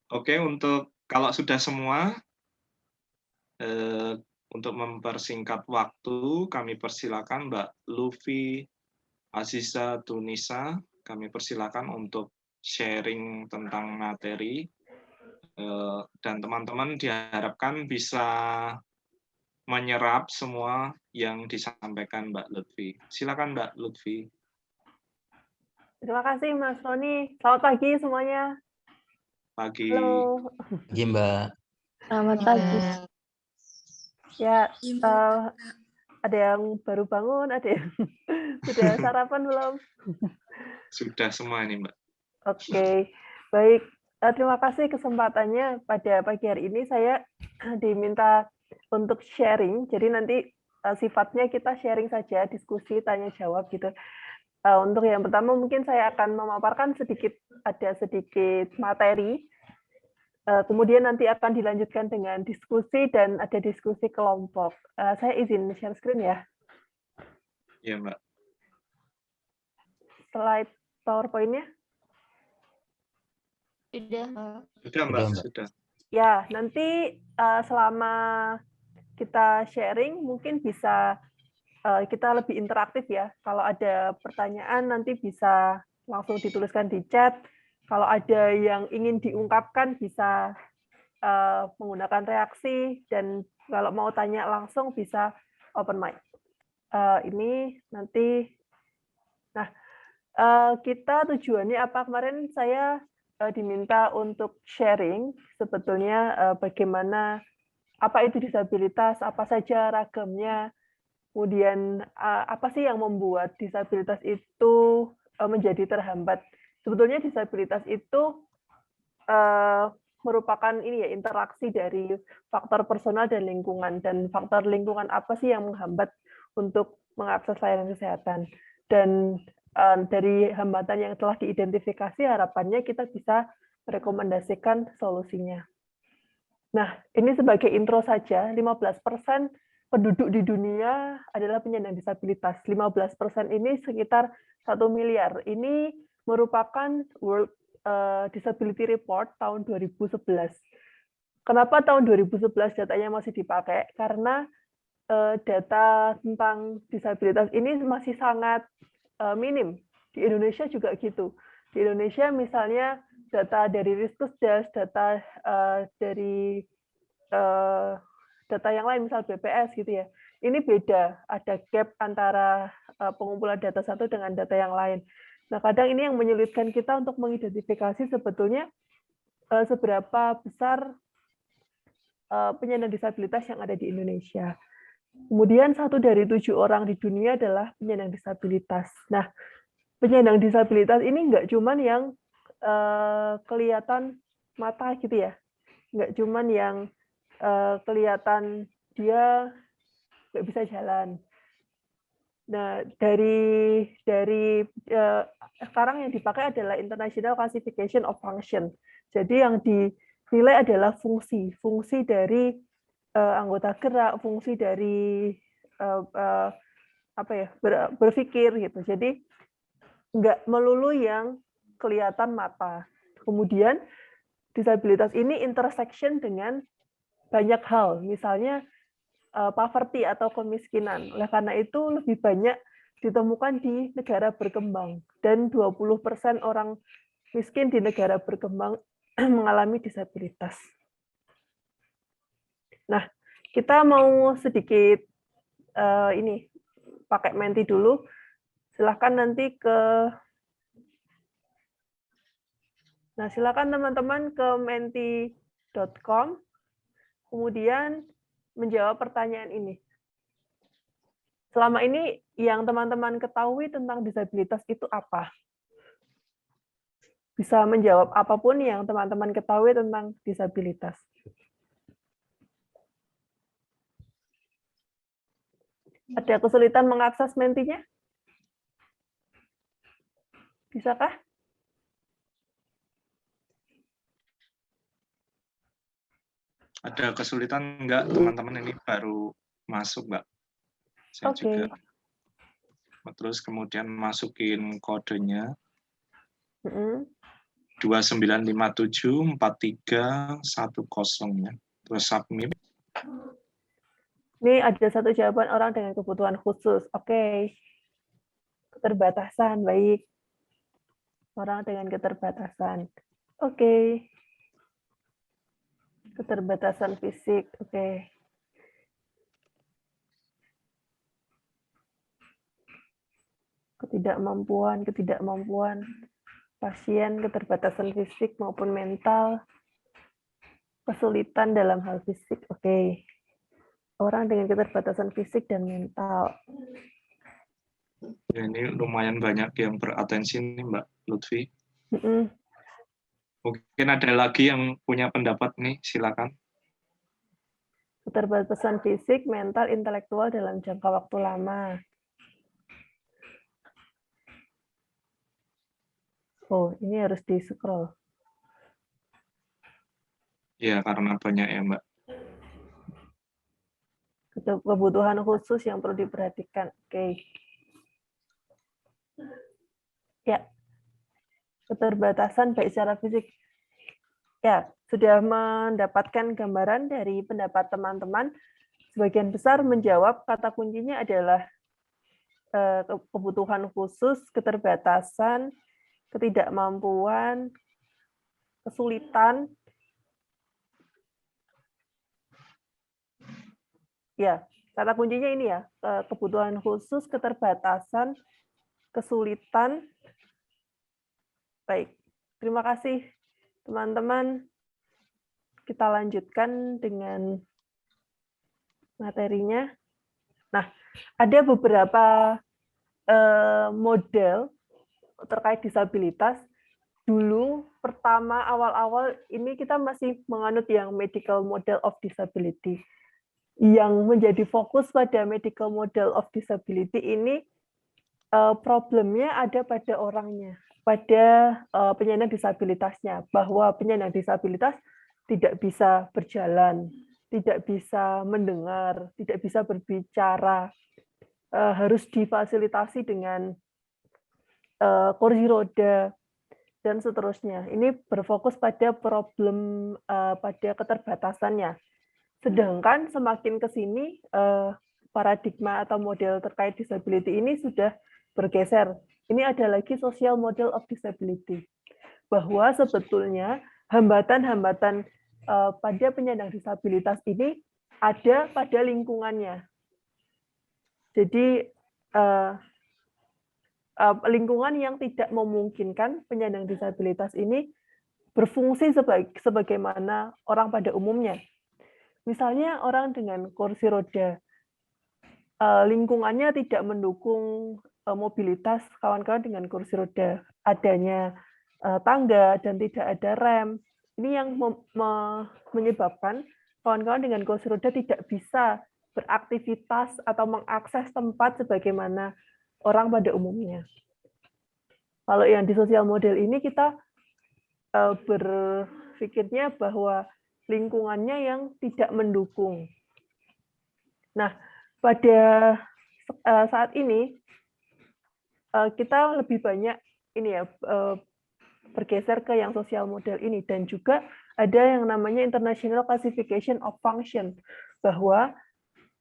Oke, untuk kalau sudah semua, untuk mempersingkat waktu, kami persilakan Mbak Luffy Aziza Tunisa, kami persilakan untuk sharing tentang materi, dan teman-teman diharapkan bisa menyerap semua yang disampaikan Mbak Lutfi. Silakan Mbak Lutfi. Terima kasih Mas Roni. Selamat pagi semuanya. Pagi. Halo. Pagi, Mbak. Selamat pagi. Ya, ada yang baru bangun, ada yang sudah sarapan belum? Sudah semua ini, Mbak. Oke, baik. Terima kasih kesempatannya pada pagi hari ini. Saya diminta untuk sharing, jadi nanti sifatnya kita sharing saja, diskusi, tanya jawab gitu. Untuk yang pertama mungkin saya akan memaparkan ada sedikit materi. Kemudian nanti akan dilanjutkan dengan diskusi dan ada diskusi kelompok. Saya izin share screen ya. Iya, Mbak. Slide PowerPoint-nya. Sudah, Mbak. Sudah. Ya, nanti selama kita sharing mungkin bisa kita lebih interaktif ya. Kalau ada pertanyaan nanti bisa langsung dituliskan di chat. Kalau ada yang ingin diungkapkan bisa menggunakan reaksi, dan kalau mau tanya langsung bisa open mic. Ini nanti, nah kita tujuannya apa? Kemarin saya diminta untuk sharing sebetulnya bagaimana, apa itu disabilitas, apa saja ragamnya, kemudian apa sih yang membuat disabilitas itu menjadi terhambat. Sebetulnya disabilitas itu merupakan ini ya, interaksi dari faktor personal dan lingkungan, dan faktor lingkungan apa sih yang menghambat untuk mengakses layanan kesehatan. Dan dari hambatan yang telah diidentifikasi, harapannya kita bisa merekomendasikan solusinya. Nah, ini sebagai intro saja, 15% penduduk di dunia adalah penyandang disabilitas. 15% ini sekitar 1 miliar. Ini merupakan World Disability Report tahun 2011. Kenapa tahun 2011 datanya masih dipakai? Karena data tentang disabilitas ini masih sangat minim. Di Indonesia juga gitu. Di Indonesia misalnya data dari Ristusdas, data dari data yang lain, misal BPS gitu ya. Ini beda, ada gap antara pengumpulan data satu dengan data yang lain. Nah, kadang ini yang menyulitkan kita untuk mengidentifikasi sebetulnya seberapa besar penyandang disabilitas yang ada di Indonesia. Kemudian 1 dari 7 orang di dunia adalah penyandang disabilitas. Nah, penyandang disabilitas ini nggak cuman yang kelihatan mata gitu ya, nggak cuman yang kelihatan dia nggak bisa jalan. Nah, dari sekarang yang dipakai adalah International Classification of Function. Jadi yang dinilai adalah fungsi dari anggota gerak, fungsi dari apa ya, berpikir gitu. Jadi nggak melulu yang kelihatan mata. Kemudian disabilitas ini intersection dengan banyak hal, misalnya poverty atau kemiskinan. Oleh karena itu lebih banyak ditemukan di negara berkembang, dan 20% orang miskin di negara berkembang mengalami disabilitas. Nah, kita mau sedikit ini pakai Menti dulu. Silahkan nanti silakan teman-teman ke menti.com, kemudian menjawab pertanyaan ini. Selama ini yang teman-teman ketahui tentang disabilitas itu apa? Bisa menjawab apapun yang teman-teman ketahui tentang disabilitas. Ada kesulitan mengakses Mentinya? Bisakah? Ada kesulitan enggak, teman-teman ini baru masuk, Mbak? Saya juga. Terus kemudian masukin kodenya. 29574310 ya. Terus submit. Ini ada satu jawaban orang dengan kebutuhan khusus. Oke. Keterbatasan, baik. Orang dengan keterbatasan. Oke. Keterbatasan fisik, oke. Ketidakmampuan. Pasien keterbatasan fisik maupun mental. Kesulitan dalam hal fisik, oke. Orang dengan keterbatasan fisik dan mental. Ya, ini lumayan banyak yang beratensi nih Mbak Lutfi. Mungkin ada lagi yang punya pendapat nih, silakan. Keterbatasan fisik, mental, intelektual dalam jangka waktu lama. Oh, ini harus di-scroll. Ya, karena banyak ya, Mbak. Kebutuhan khusus yang perlu diperhatikan. Oke. Ya. Keterbatasan baik secara fisik. Ya, sudah mendapatkan gambaran dari pendapat teman-teman. Sebagian besar menjawab kata kuncinya adalah kebutuhan khusus, keterbatasan, ketidakmampuan, kesulitan. Ya, kata kuncinya ini ya, kebutuhan khusus, keterbatasan, kesulitan. Baik, terima kasih teman-teman. Kita lanjutkan dengan materinya. Nah, ada beberapa model terkait disabilitas. Dulu pertama awal-awal ini kita masih menganut yang medical model of disability. Yang menjadi fokus pada medical model of disability ini problemnya ada pada orangnya, pada penyandang disabilitasnya, bahwa penyandang disabilitas tidak bisa berjalan, tidak bisa mendengar, tidak bisa berbicara, harus difasilitasi dengan kursi roda, dan seterusnya. Ini berfokus pada problem pada keterbatasannya. Sedangkan semakin ke sini paradigma atau model terkait disability ini sudah bergeser. Ini ada lagi social model of disability. Bahwa sebetulnya hambatan-hambatan pada penyandang disabilitas ini ada pada lingkungannya. Jadi lingkungan yang tidak memungkinkan penyandang disabilitas ini berfungsi sebagaimana orang pada umumnya. Misalnya orang dengan kursi roda, lingkungannya tidak mendukung mobilitas kawan-kawan dengan kursi roda, adanya tangga dan tidak ada rem. Ini yang menyebabkan kawan-kawan dengan kursi roda tidak bisa beraktivitas atau mengakses tempat sebagaimana orang pada umumnya. Kalau yang di sosial model ini kita berpikirnya bahwa lingkungannya yang tidak mendukung. Nah, pada saat ini kita lebih banyak ini ya bergeser ke yang sosial model ini, dan juga ada yang namanya International Classification of Function, bahwa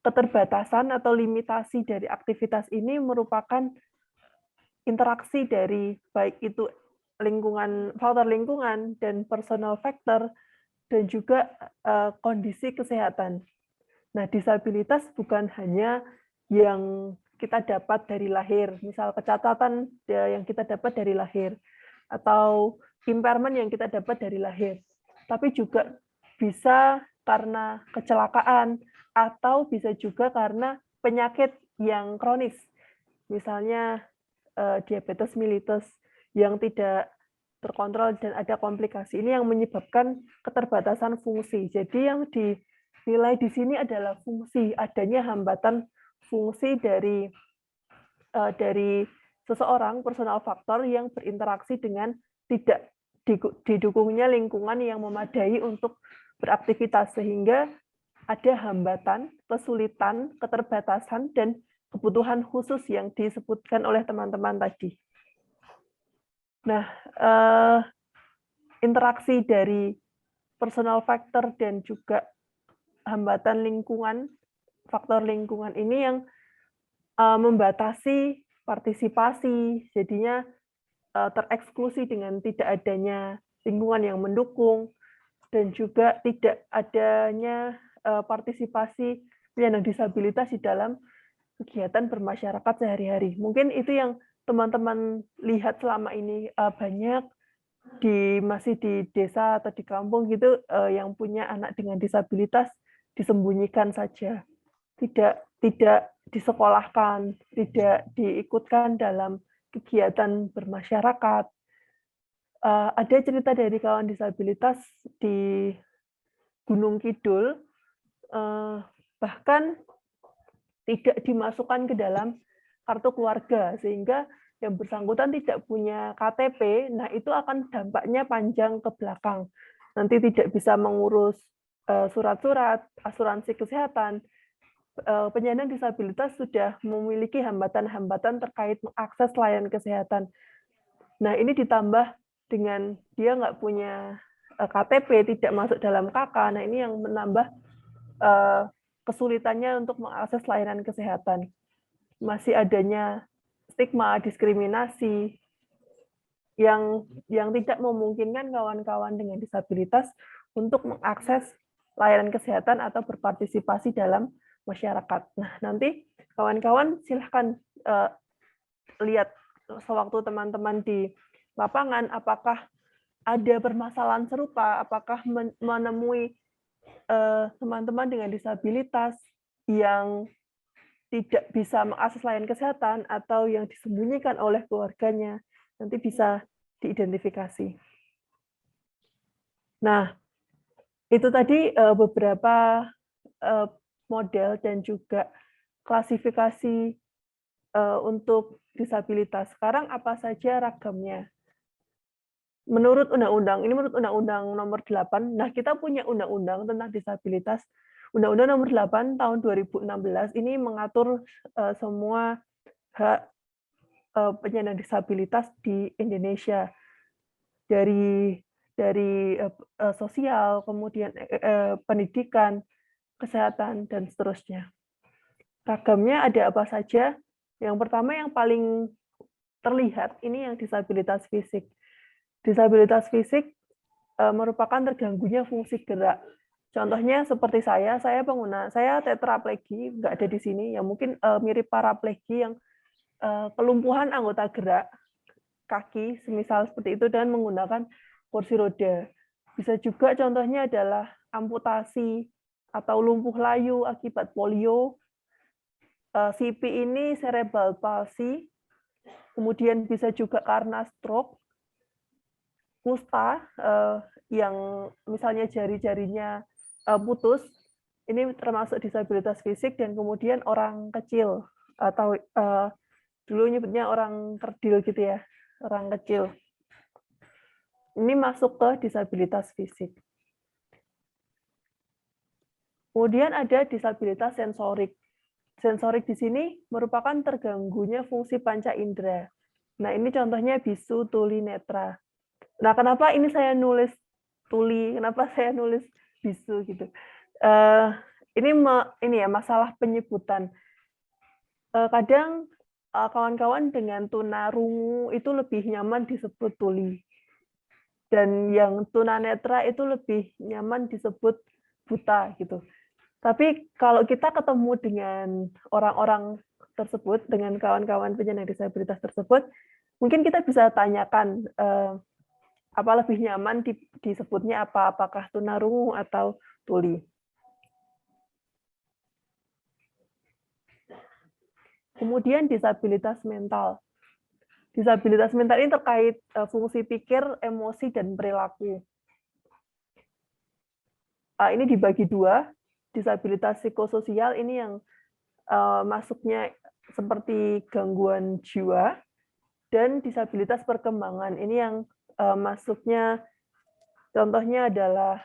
keterbatasan atau limitasi dari aktivitas ini merupakan interaksi dari baik itu lingkungan, faktor lingkungan dan personal factor, dan juga kondisi kesehatan. Nah, disabilitas bukan hanya yang kita dapat dari lahir, misal kecacatan yang kita dapat dari lahir, atau impairment yang kita dapat dari lahir, tapi juga bisa karena kecelakaan, atau bisa juga karena penyakit yang kronis, misalnya diabetes mellitus yang tidak terkontrol dan ada komplikasi. Ini yang menyebabkan keterbatasan fungsi. Jadi yang dinilai di sini adalah fungsi, adanya hambatan fungsi dari seseorang, personal faktor yang berinteraksi dengan tidak didukungnya lingkungan yang memadai untuk beraktivitas, sehingga ada hambatan, kesulitan, keterbatasan, dan kebutuhan khusus yang disebutkan oleh teman-teman tadi. Nah, interaksi dari personal factor dan juga hambatan lingkungan, faktor lingkungan ini yang membatasi partisipasi, jadinya tereksklusi dengan tidak adanya lingkungan yang mendukung, dan juga tidak adanya partisipasi penyandang disabilitas di dalam kegiatan bermasyarakat sehari-hari. Mungkin itu yang teman-teman lihat selama ini banyak masih di desa atau di kampung gitu yang punya anak dengan disabilitas disembunyikan saja, tidak disekolahkan, tidak diikutkan dalam kegiatan bermasyarakat. Ada cerita dari kawan disabilitas di Gunung Kidul, bahkan tidak dimasukkan ke dalam kartu keluarga, sehingga yang bersangkutan tidak punya KTP, nah itu akan dampaknya panjang ke belakang. Nanti tidak bisa mengurus surat-surat, asuransi kesehatan. Penyandang disabilitas sudah memiliki hambatan-hambatan terkait mengakses layanan kesehatan. Nah, ini ditambah dengan dia nggak punya KTP, tidak masuk dalam KK, nah ini yang menambah kesulitannya untuk mengakses layanan kesehatan. Masih adanya stigma, diskriminasi, yang tidak memungkinkan kawan-kawan dengan disabilitas untuk mengakses layanan kesehatan atau berpartisipasi dalam masyarakat. Nah, nanti kawan-kawan silahkan lihat sewaktu teman-teman di lapangan, apakah ada permasalahan serupa, apakah menemui teman-teman dengan disabilitas yang tidak bisa mengakses layanan kesehatan atau yang disembunyikan oleh keluarganya, nanti bisa diidentifikasi. Nah, itu tadi beberapa model dan juga klasifikasi untuk disabilitas. Sekarang apa saja ragamnya? Menurut undang-undang, ini menurut Undang-Undang Nomor 8, nah kita punya undang-undang tentang disabilitas. Undang-Undang Nomor 8 tahun 2016 ini mengatur semua hak penyandang disabilitas di Indonesia, dari sosial, kemudian pendidikan, kesehatan, dan seterusnya. Ragamnya ada apa saja? Yang pertama yang paling terlihat ini yang disabilitas fisik. Disabilitas fisik merupakan terganggunya fungsi gerak. Contohnya seperti saya tetraplegi, nggak ada di sini, ya mungkin mirip paraplegi yang kelumpuhan anggota gerak kaki, semisal seperti itu, dan menggunakan kursi roda. Bisa juga contohnya adalah amputasi atau lumpuh layu akibat polio. CP ini cerebral palsy, kemudian bisa juga karena stroke, kusta yang misalnya jari-jarinya putus, ini termasuk disabilitas fisik, dan kemudian orang kecil atau dulu nyebutnya orang kerdil gitu ya, orang kecil. Ini masuk ke disabilitas fisik. Kemudian ada disabilitas sensorik. Sensorik di sini merupakan terganggunya fungsi panca indera. Nah, ini contohnya bisu, tuli, netra. Nah, kenapa ini saya nulis tuli, kenapa saya nulis bisu gitu? Ini ya masalah penyebutan. Kadang kawan-kawan dengan tunarungu itu lebih nyaman disebut tuli, dan yang tunanetra itu lebih nyaman disebut buta gitu. Tapi kalau kita ketemu dengan orang-orang tersebut, dengan kawan-kawan penyandang disabilitas tersebut, mungkin kita bisa tanyakan apa lebih nyaman disebutnya apa, apakah tunarungu atau tuli. Kemudian disabilitas mental. Disabilitas mental ini terkait fungsi pikir, emosi, dan perilaku. Ini dibagi dua. Disabilitas psikososial ini yang masuknya seperti gangguan jiwa, dan disabilitas perkembangan ini yang masuknya contohnya adalah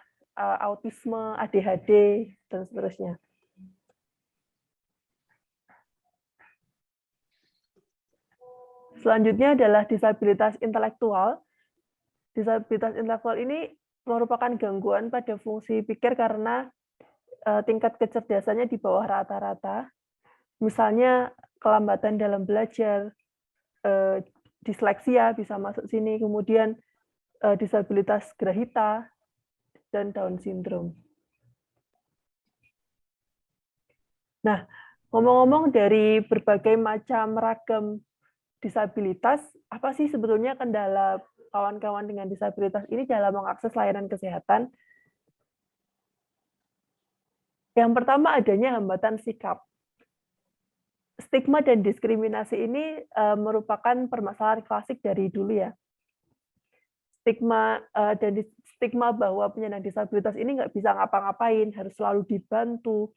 autisme, ADHD, dan seterusnya. Selanjutnya adalah disabilitas intelektual. disabilitas intelektual ini merupakan gangguan pada fungsi pikir karena tingkat kecerdasannya di bawah rata-rata. Misalnya kelambatan dalam belajar, disleksia bisa masuk sini, kemudian disabilitas grahita, dan Down syndrome. Nah, ngomong-ngomong dari berbagai macam ragam disabilitas, apa sih sebetulnya kendala kawan-kawan dengan disabilitas ini dalam mengakses layanan kesehatan? Yang pertama adanya hambatan sikap. Stigma dan diskriminasi ini merupakan permasalahan klasik dari dulu ya. Stigma bahwa penyandang disabilitas ini nggak bisa ngapa-ngapain, harus selalu dibantu,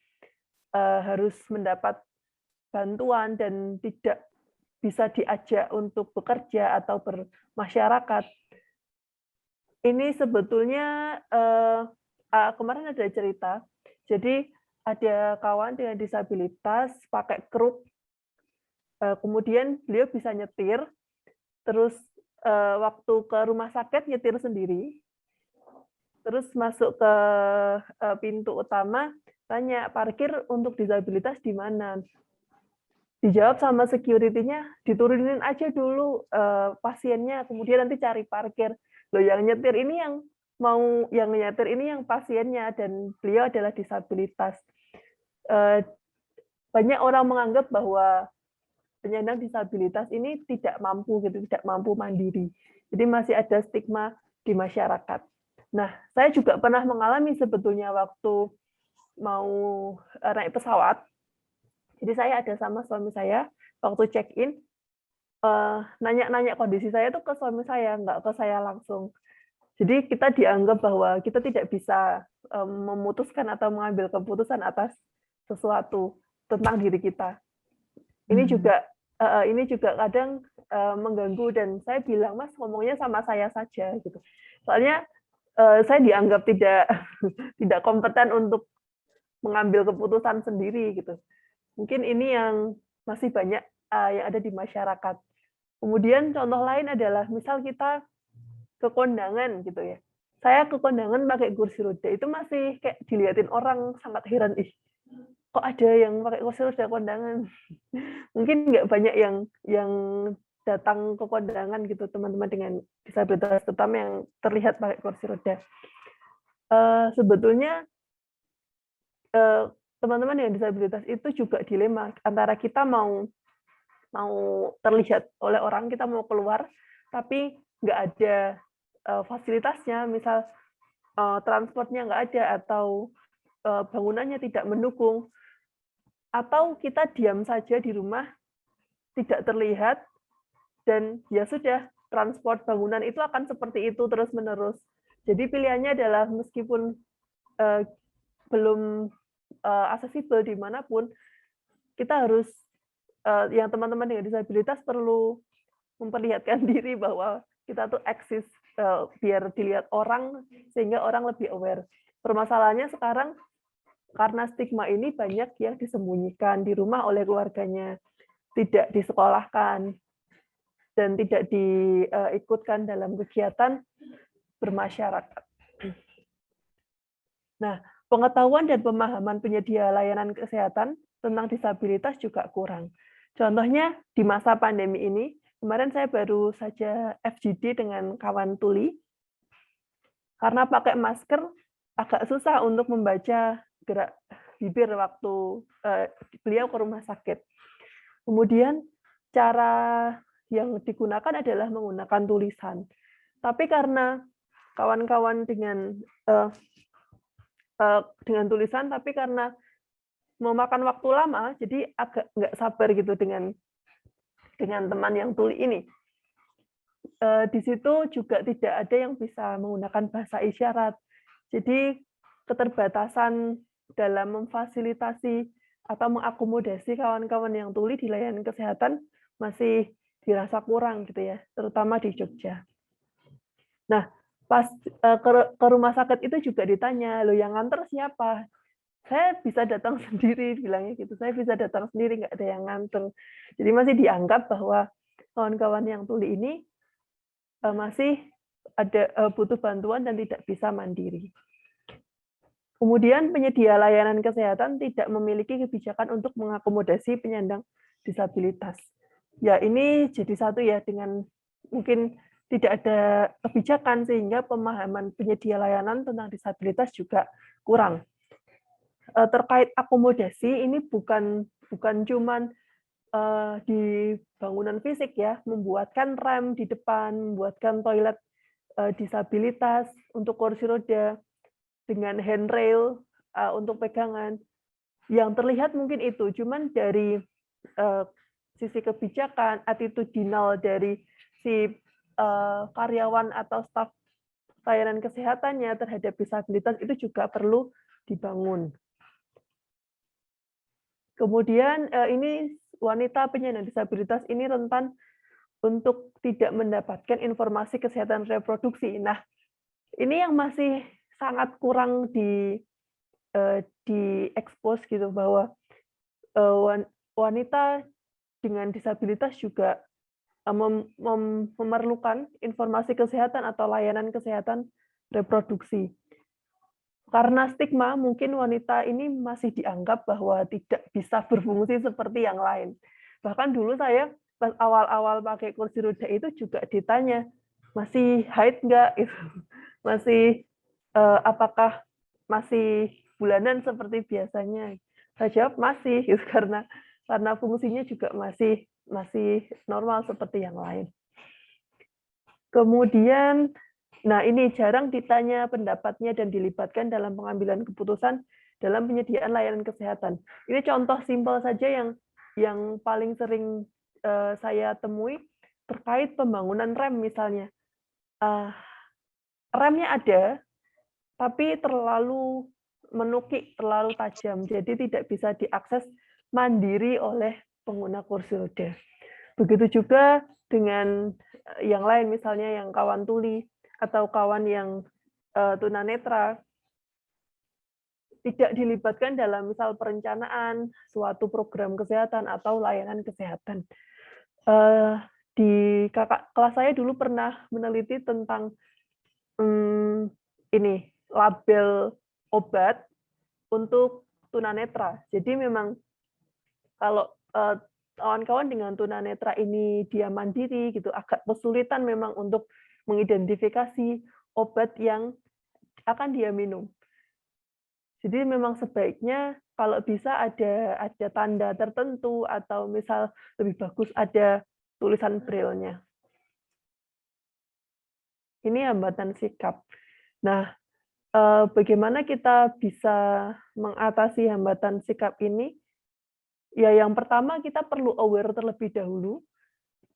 harus mendapat bantuan dan tidak bisa diajak untuk bekerja atau bermasyarakat. Ini sebetulnya kemarin ada cerita, jadi ada kawan dengan disabilitas pakai kruk, kemudian beliau bisa nyetir, terus waktu ke rumah sakit nyetir sendiri, terus masuk ke pintu utama, tanya parkir untuk disabilitas di mana? Dijawab sama security-nya, diturunin aja dulu pasiennya, kemudian nanti cari parkir. Loh, yang nyetir ini yang pasiennya, dan beliau adalah disabilitas. Banyak orang menganggap bahwa penyandang disabilitas ini tidak mampu mandiri. Jadi masih ada stigma di masyarakat. Nah, saya juga pernah mengalami sebetulnya waktu mau naik pesawat. Jadi saya ada sama suami saya, waktu check-in, nanya-nanya kondisi saya tuh ke suami saya, nggak ke saya langsung. Jadi kita dianggap bahwa kita tidak bisa memutuskan atau mengambil keputusan atas sesuatu tentang diri kita. Ini juga kadang mengganggu, dan saya bilang, Mas, ngomongnya sama saya saja gitu. Soalnya saya dianggap tidak kompeten untuk mengambil keputusan sendiri gitu. Mungkin ini yang masih banyak yang ada di masyarakat. Kemudian contoh lain adalah misal kita ke kondangan gitu ya. Saya ke kondangan pakai kursi roda, itu masih kayak dilihatin orang sangat heran, ih, kok ada yang pakai kursi roda kondangan. Mungkin nggak banyak yang datang ke kondangan gitu, teman-teman dengan disabilitas, terutama yang terlihat pakai kursi roda. Sebetulnya teman-teman dengan disabilitas itu juga dilema antara kita mau terlihat oleh orang, kita mau keluar, tapi nggak ada fasilitasnya, misal transportnya nggak ada, atau bangunannya tidak mendukung, atau kita diam saja di rumah, tidak terlihat, dan ya sudah, transport bangunan itu akan seperti itu terus-menerus. Jadi pilihannya adalah meskipun belum aksesibel dimanapun, kita harus, yang teman-teman dengan disabilitas perlu memperlihatkan diri bahwa kita tuh eksis, biar dilihat orang, sehingga orang lebih aware. Permasalahannya sekarang, karena stigma ini banyak yang disembunyikan di rumah oleh keluarganya, tidak disekolahkan, dan tidak diikutkan dalam kegiatan bermasyarakat. Nah, pengetahuan dan pemahaman penyedia layanan kesehatan tentang disabilitas juga kurang. Contohnya di masa pandemi ini, kemarin saya baru saja FGD dengan kawan tuli. Karena pakai masker, agak susah untuk membaca gerak bibir waktu beliau ke rumah sakit. Kemudian cara yang digunakan adalah menggunakan tulisan. Tapi karena kawan-kawan dengan tulisan, tapi karena memakan waktu lama, jadi agak nggak sabar gitu dengan teman yang tuli ini. Di situ juga tidak ada yang bisa menggunakan bahasa isyarat. Jadi keterbatasan dalam memfasilitasi atau mengakomodasi kawan-kawan yang tuli di layanan kesehatan masih dirasa kurang gitu ya, terutama di Jogja. Nah, pas ke rumah sakit itu juga ditanya, loh yang nganter siapa? Saya bisa datang sendiri, bilangnya gitu. Saya bisa datang sendiri, nggak ada yang nganter. Jadi masih dianggap bahwa kawan-kawan yang tuli ini masih butuh bantuan dan tidak bisa mandiri. Kemudian penyedia layanan kesehatan tidak memiliki kebijakan untuk mengakomodasi penyandang disabilitas. Ya, ini jadi satu ya, dengan mungkin tidak ada kebijakan sehingga pemahaman penyedia layanan tentang disabilitas juga kurang. Terkait akomodasi, ini bukan cuman di bangunan fisik ya, membuatkan rem di depan, membuatkan toilet disabilitas untuk kursi roda dengan handrail untuk pegangan. Yang terlihat mungkin itu, cuman dari sisi kebijakan, attitudinal dari si karyawan atau staf layanan kesehatannya terhadap disabilitas itu juga perlu dibangun. Kemudian ini wanita penyandang disabilitas ini rentan untuk tidak mendapatkan informasi kesehatan reproduksi. Nah, ini yang masih sangat kurang diekspos gitu, bahwa wanita dengan disabilitas juga memerlukan informasi kesehatan atau layanan kesehatan reproduksi. Karena stigma, mungkin wanita ini masih dianggap bahwa tidak bisa berfungsi seperti yang lain. Bahkan dulu saya pas awal-awal pakai kursi roda itu juga ditanya, masih haid nggak? Masih apakah masih bulanan seperti biasanya? Saya jawab masih, gitu, karena fungsinya juga masih normal seperti yang lain. Kemudian, nah ini jarang ditanya pendapatnya dan dilibatkan dalam pengambilan keputusan dalam penyediaan layanan kesehatan. Ini contoh simpel saja yang paling sering saya temui terkait pembangunan rem misalnya. Remnya ada, tapi terlalu menukik, terlalu tajam, jadi tidak bisa diakses mandiri oleh pengguna kursi roda. Begitu juga dengan yang lain, misalnya yang kawan tuli atau kawan yang tunanetra, tidak dilibatkan dalam misal perencanaan suatu program kesehatan atau layanan kesehatan. Di kakak kelas saya dulu pernah meneliti tentang ini label obat untuk tunanetra. Jadi memang kalau kawan-kawan dengan tunanetra ini dia mandiri gitu, agak kesulitan memang untuk mengidentifikasi obat yang akan dia minum. Jadi memang sebaiknya kalau bisa ada tanda tertentu atau misal lebih bagus ada tulisan braille-nya. Ini hambatan sikap. Nah, bagaimana kita bisa mengatasi hambatan sikap ini? Ya, yang pertama kita perlu aware terlebih dahulu.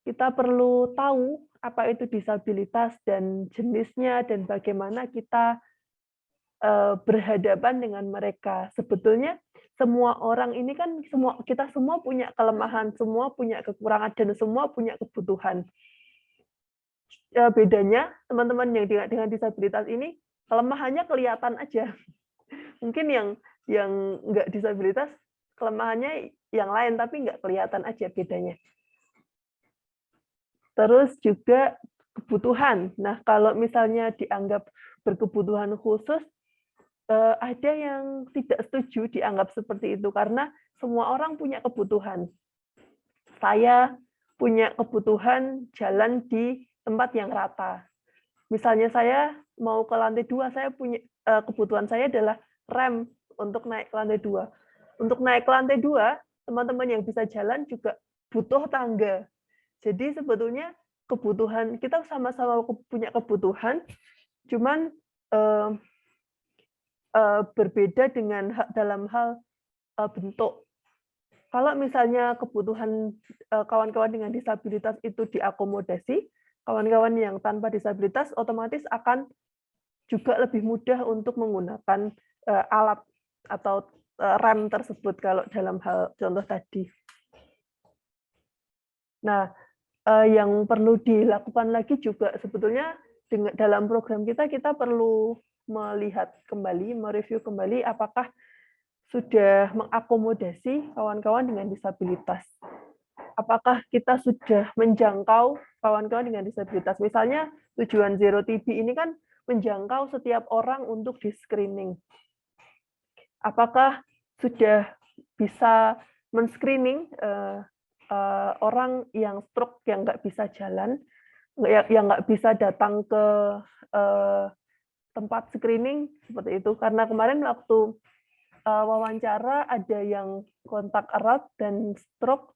Kita perlu tahu apa itu disabilitas dan jenisnya dan bagaimana kita berhadapan dengan mereka. Sebetulnya semua orang ini kan kita semua punya kelemahan, semua punya kekurangan dan semua punya kebutuhan. Bedanya teman-teman yang dengan disabilitas ini kelemahannya kelihatan aja. Mungkin yang nggak disabilitas kelemahannya yang lain tapi nggak kelihatan aja bedanya. Terus juga kebutuhan. Nah, kalau misalnya dianggap berkebutuhan khusus, ada yang tidak setuju dianggap seperti itu karena semua orang punya kebutuhan. Saya punya kebutuhan jalan di tempat yang rata. Misalnya saya mau ke lantai 2, saya punya kebutuhan saya adalah rem untuk naik ke lantai 2. Untuk naik ke lantai 2, teman-teman yang bisa jalan juga butuh tangga. Jadi sebetulnya kebutuhan kita sama-sama punya kebutuhan, cuman berbeda dengan dalam hal bentuk. Kalau misalnya kebutuhan kawan-kawan dengan disabilitas itu diakomodasi, kawan-kawan yang tanpa disabilitas otomatis akan juga lebih mudah untuk menggunakan alat atau rem tersebut kalau dalam hal contoh tadi. Nah, yang perlu dilakukan lagi juga sebetulnya dalam program kita perlu melihat kembali, mereview kembali apakah sudah mengakomodasi kawan-kawan dengan disabilitas. apakah kita sudah menjangkau kawan-kawan dengan disabilitas. Misalnya tujuan Zero TB ini kan menjangkau setiap orang untuk di-screening. Apakah sudah bisa men-screening orang yang stroke, yang nggak bisa jalan, yang nggak bisa datang ke tempat screening seperti itu. Karena kemarin waktu wawancara ada yang kontak erat dan stroke,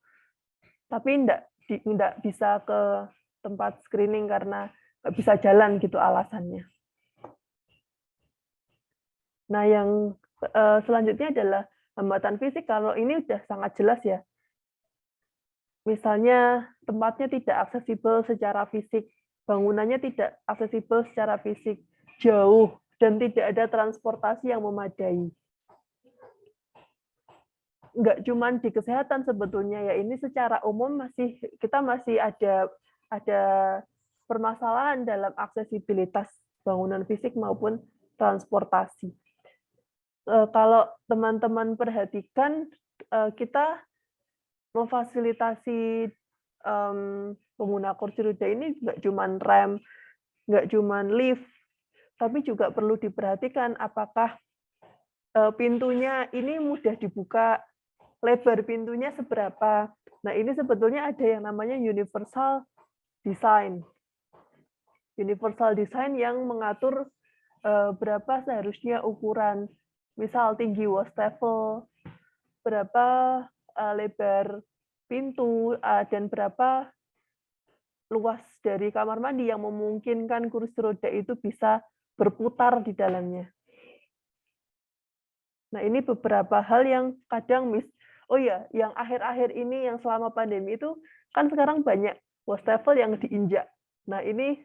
tapi nggak bisa ke tempat screening karena nggak bisa jalan gitu alasannya. Nah, yang selanjutnya adalah hambatan fisik. Kalau ini udah sangat jelas ya. Misalnya tempatnya tidak aksesibel secara fisik, bangunannya tidak aksesibel secara fisik, jauh, dan tidak ada transportasi yang memadai. Nggak cuma di kesehatan sebetulnya ya, ini secara umum kita masih ada permasalahan dalam aksesibilitas bangunan fisik maupun transportasi. Kalau teman-teman perhatikan, kita memfasilitasi pengguna kursi roda ini nggak cuma rem, nggak cuma lift, tapi juga perlu diperhatikan apakah pintunya ini mudah dibuka, lebar pintunya seberapa. Nah, ini sebetulnya ada yang namanya universal design. Universal design yang mengatur berapa seharusnya ukuran, misal tinggi wastafel, berapa lebar pintu, dan berapa luas dari kamar mandi yang memungkinkan kursi roda itu bisa berputar di dalamnya. Nah, ini beberapa hal yang kadang oh ya, yang akhir-akhir ini yang selama pandemi itu kan sekarang banyak wastafel yang diinjak. Nah, ini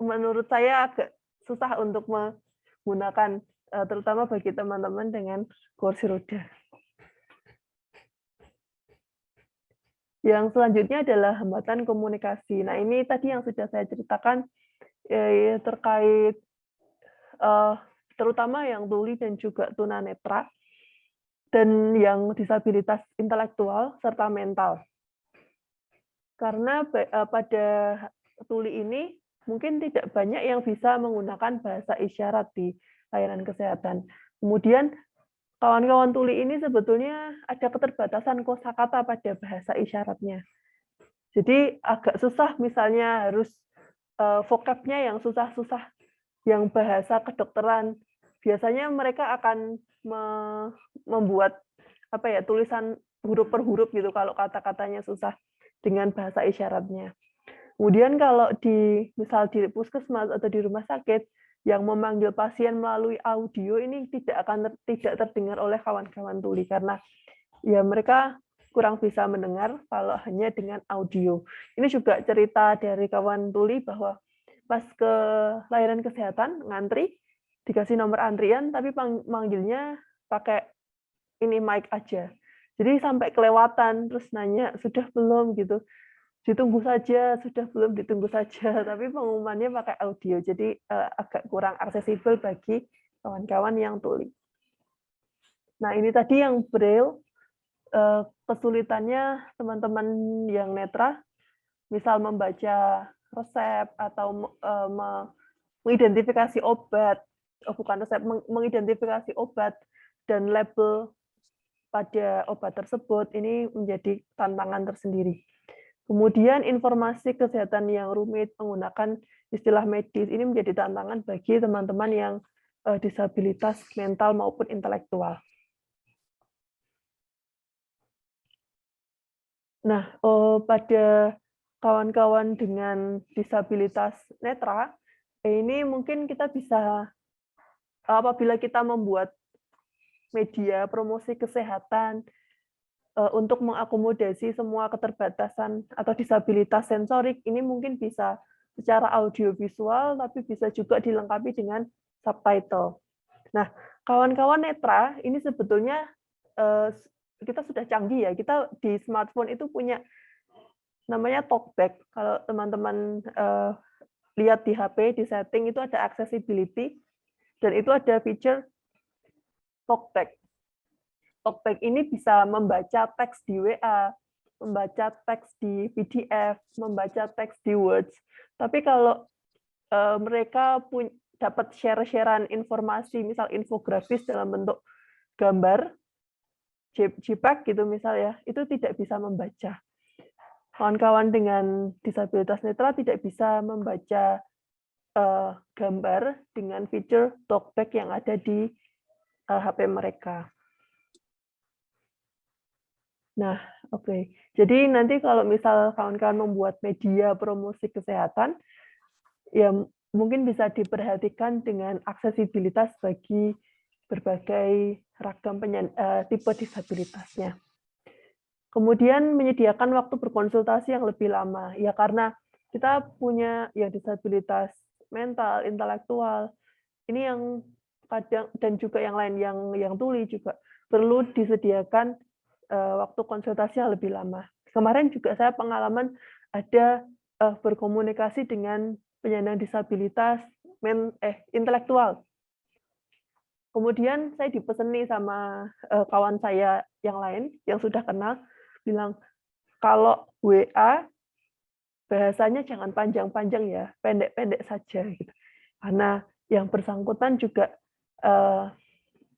menurut saya agak susah untuk menggunakan, terutama bagi teman-teman dengan kursi roda. Yang selanjutnya adalah hambatan komunikasi. Nah, ini tadi yang sudah saya ceritakan terkait terutama yang tuli dan juga tunanetra, dan yang disabilitas intelektual serta mental. Karena pada tuli ini mungkin tidak banyak yang bisa menggunakan bahasa isyarat di layanan kesehatan. Kemudian kawan-kawan tuli ini sebetulnya ada keterbatasan kosakata pada bahasa isyaratnya. Jadi agak susah, misalnya harus vocabnya yang susah-susah, yang bahasa kedokteran. Biasanya mereka akan membuat tulisan huruf per huruf gitu kalau kata-katanya susah dengan bahasa isyaratnya. Kemudian kalau misal di puskesmas atau di rumah sakit yang memanggil pasien melalui audio, ini tidak terdengar oleh kawan-kawan tuli karena ya mereka kurang bisa mendengar kalau hanya dengan audio. Ini juga cerita dari kawan tuli bahwa pas ke layanan kesehatan ngantri, dikasih nomor antrian tapi manggilnya pakai ini mic aja. Jadi sampai kelewatan terus nanya sudah belum gitu. Ditunggu saja, sudah belum, ditunggu saja, tapi pengumumannya pakai audio, jadi agak kurang aksesibel bagi kawan-kawan yang tuli. Nah, ini tadi yang braille, kesulitannya teman-teman yang netra, misal membaca resep atau mengidentifikasi obat, bukan resep, mengidentifikasi obat dan label pada obat tersebut, ini menjadi tantangan tersendiri. Kemudian informasi kesehatan yang rumit menggunakan istilah medis ini menjadi tantangan bagi teman-teman yang disabilitas mental maupun intelektual. Nah, pada kawan-kawan dengan disabilitas netra, ini mungkin kita bisa, apabila kita membuat media promosi kesehatan, untuk mengakomodasi semua keterbatasan atau disabilitas sensorik, ini mungkin bisa secara audiovisual, tapi bisa juga dilengkapi dengan subtitle. Nah, kawan-kawan netra, ini sebetulnya kita sudah canggih ya, kita di smartphone itu punya namanya talkback. Kalau teman-teman lihat di HP, di setting itu ada accessibility, dan itu ada feature talkback. Talkback ini bisa membaca teks di WA, membaca teks di PDF, membaca teks di Words. Tapi kalau mereka dapat share-sharean informasi, misal infografis dalam bentuk gambar, JPEG gitu misal ya, itu tidak bisa membaca. Kawan-kawan dengan disabilitas netra tidak bisa membaca gambar dengan fitur Talkback yang ada di HP mereka. Nah, oke. Jadi nanti kalau misal kawan-kawan membuat media promosi kesehatan, ya mungkin bisa diperhatikan dengan aksesibilitas bagi berbagai ragam tipe disabilitasnya. Kemudian menyediakan waktu berkonsultasi yang lebih lama, ya karena kita punya yang disabilitas mental, intelektual, ini yang kadang dan juga yang lain yang tuli juga perlu disediakan waktu konsultasi yang lebih lama. Kemarin juga saya pengalaman ada berkomunikasi dengan penyandang disabilitas intelektual. Kemudian saya dipeseni sama kawan saya yang lain yang sudah kenal, bilang kalau WA bahasanya jangan panjang-panjang ya, pendek-pendek saja gitu. Karena yang bersangkutan juga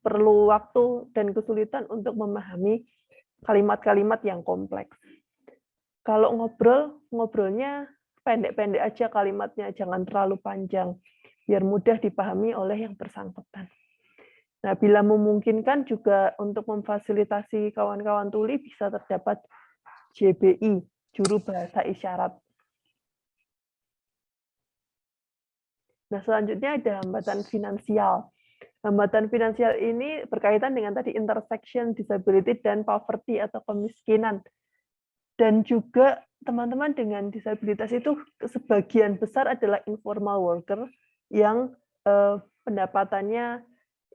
perlu waktu dan kesulitan untuk memahami kalimat-kalimat yang kompleks. Kalau ngobrolnya pendek-pendek aja kalimatnya, jangan terlalu panjang, biar mudah dipahami oleh yang bersangkutan. Nah, bila memungkinkan juga untuk memfasilitasi kawan-kawan tuli bisa terdapat JBI, Juru Bahasa Isyarat. Nah, selanjutnya ada hambatan finansial. Hambatan finansial ini berkaitan dengan tadi intersection disability dan poverty atau kemiskinan. Dan juga teman-teman dengan disabilitas itu sebagian besar adalah informal worker yang pendapatannya,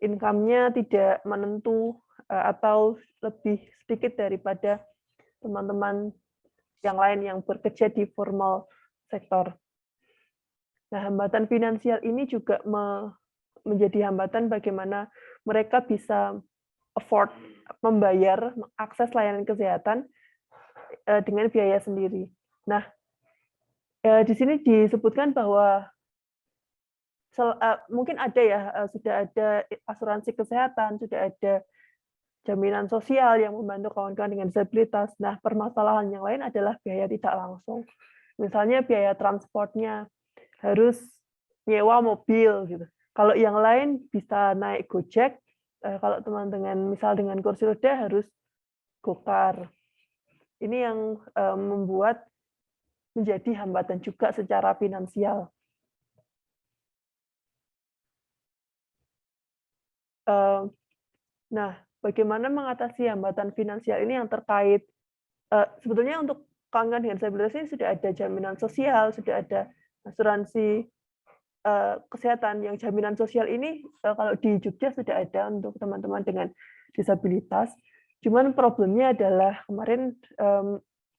income-nya tidak menentu atau lebih sedikit daripada teman-teman yang lain yang bekerja di formal sektor. Nah, hambatan finansial ini juga menjadi hambatan bagaimana mereka bisa afford membayar akses layanan kesehatan dengan biaya sendiri. Nah, di sini disebutkan bahwa mungkin ada ya, sudah ada asuransi kesehatan, sudah ada jaminan sosial yang membantu kawan-kawan dengan disabilitas. Nah, permasalahan yang lain adalah biaya tidak langsung. Misalnya biaya transportnya harus nyewa mobil gitu. Kalau yang lain bisa naik Gojek, kalau teman misal dengan kursi roda harus gokar. Ini yang membuat menjadi hambatan juga secara finansial. Nah, bagaimana mengatasi hambatan finansial ini yang terkait, sebetulnya untuk kawan-kawan dengan disabilitas ini sudah ada jaminan sosial, sudah ada asuransi kesehatan. Yang jaminan sosial ini kalau di Jogja sudah ada untuk teman-teman dengan disabilitas. Cuman problemnya adalah kemarin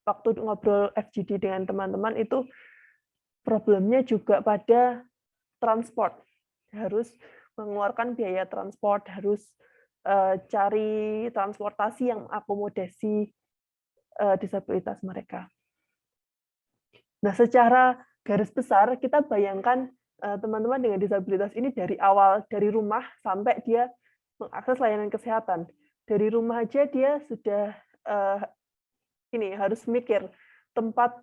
waktu ngobrol FGD dengan teman-teman itu problemnya juga pada transport. Harus mengeluarkan biaya transport, harus cari transportasi yang mengakomodasi disabilitas mereka. Nah, secara garis besar kita bayangkan teman-teman dengan disabilitas ini dari awal, dari rumah sampai dia mengakses layanan kesehatan. Dari rumah aja dia sudah harus mikir tempat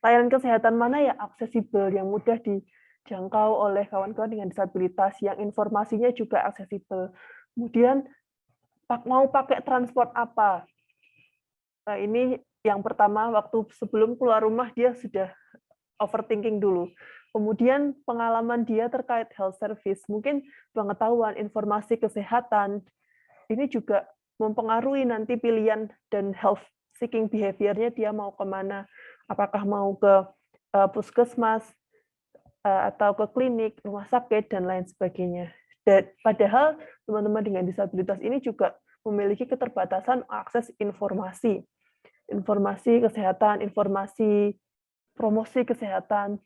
layanan kesehatan mana ya aksesibel, yang mudah dijangkau oleh kawan-kawan dengan disabilitas, yang informasinya juga aksesibel. Kemudian mau pakai transport apa? Nah, ini yang pertama, waktu sebelum keluar rumah dia sudah overthinking dulu. Kemudian pengalaman dia terkait health service, mungkin pengetahuan informasi kesehatan, ini juga mempengaruhi nanti pilihan dan health seeking behavior-nya dia mau kemana. Apakah mau ke puskesmas, atau ke klinik, rumah sakit, dan lain sebagainya. Dan padahal teman-teman dengan disabilitas ini juga memiliki keterbatasan akses informasi. Informasi kesehatan, informasi promosi kesehatan,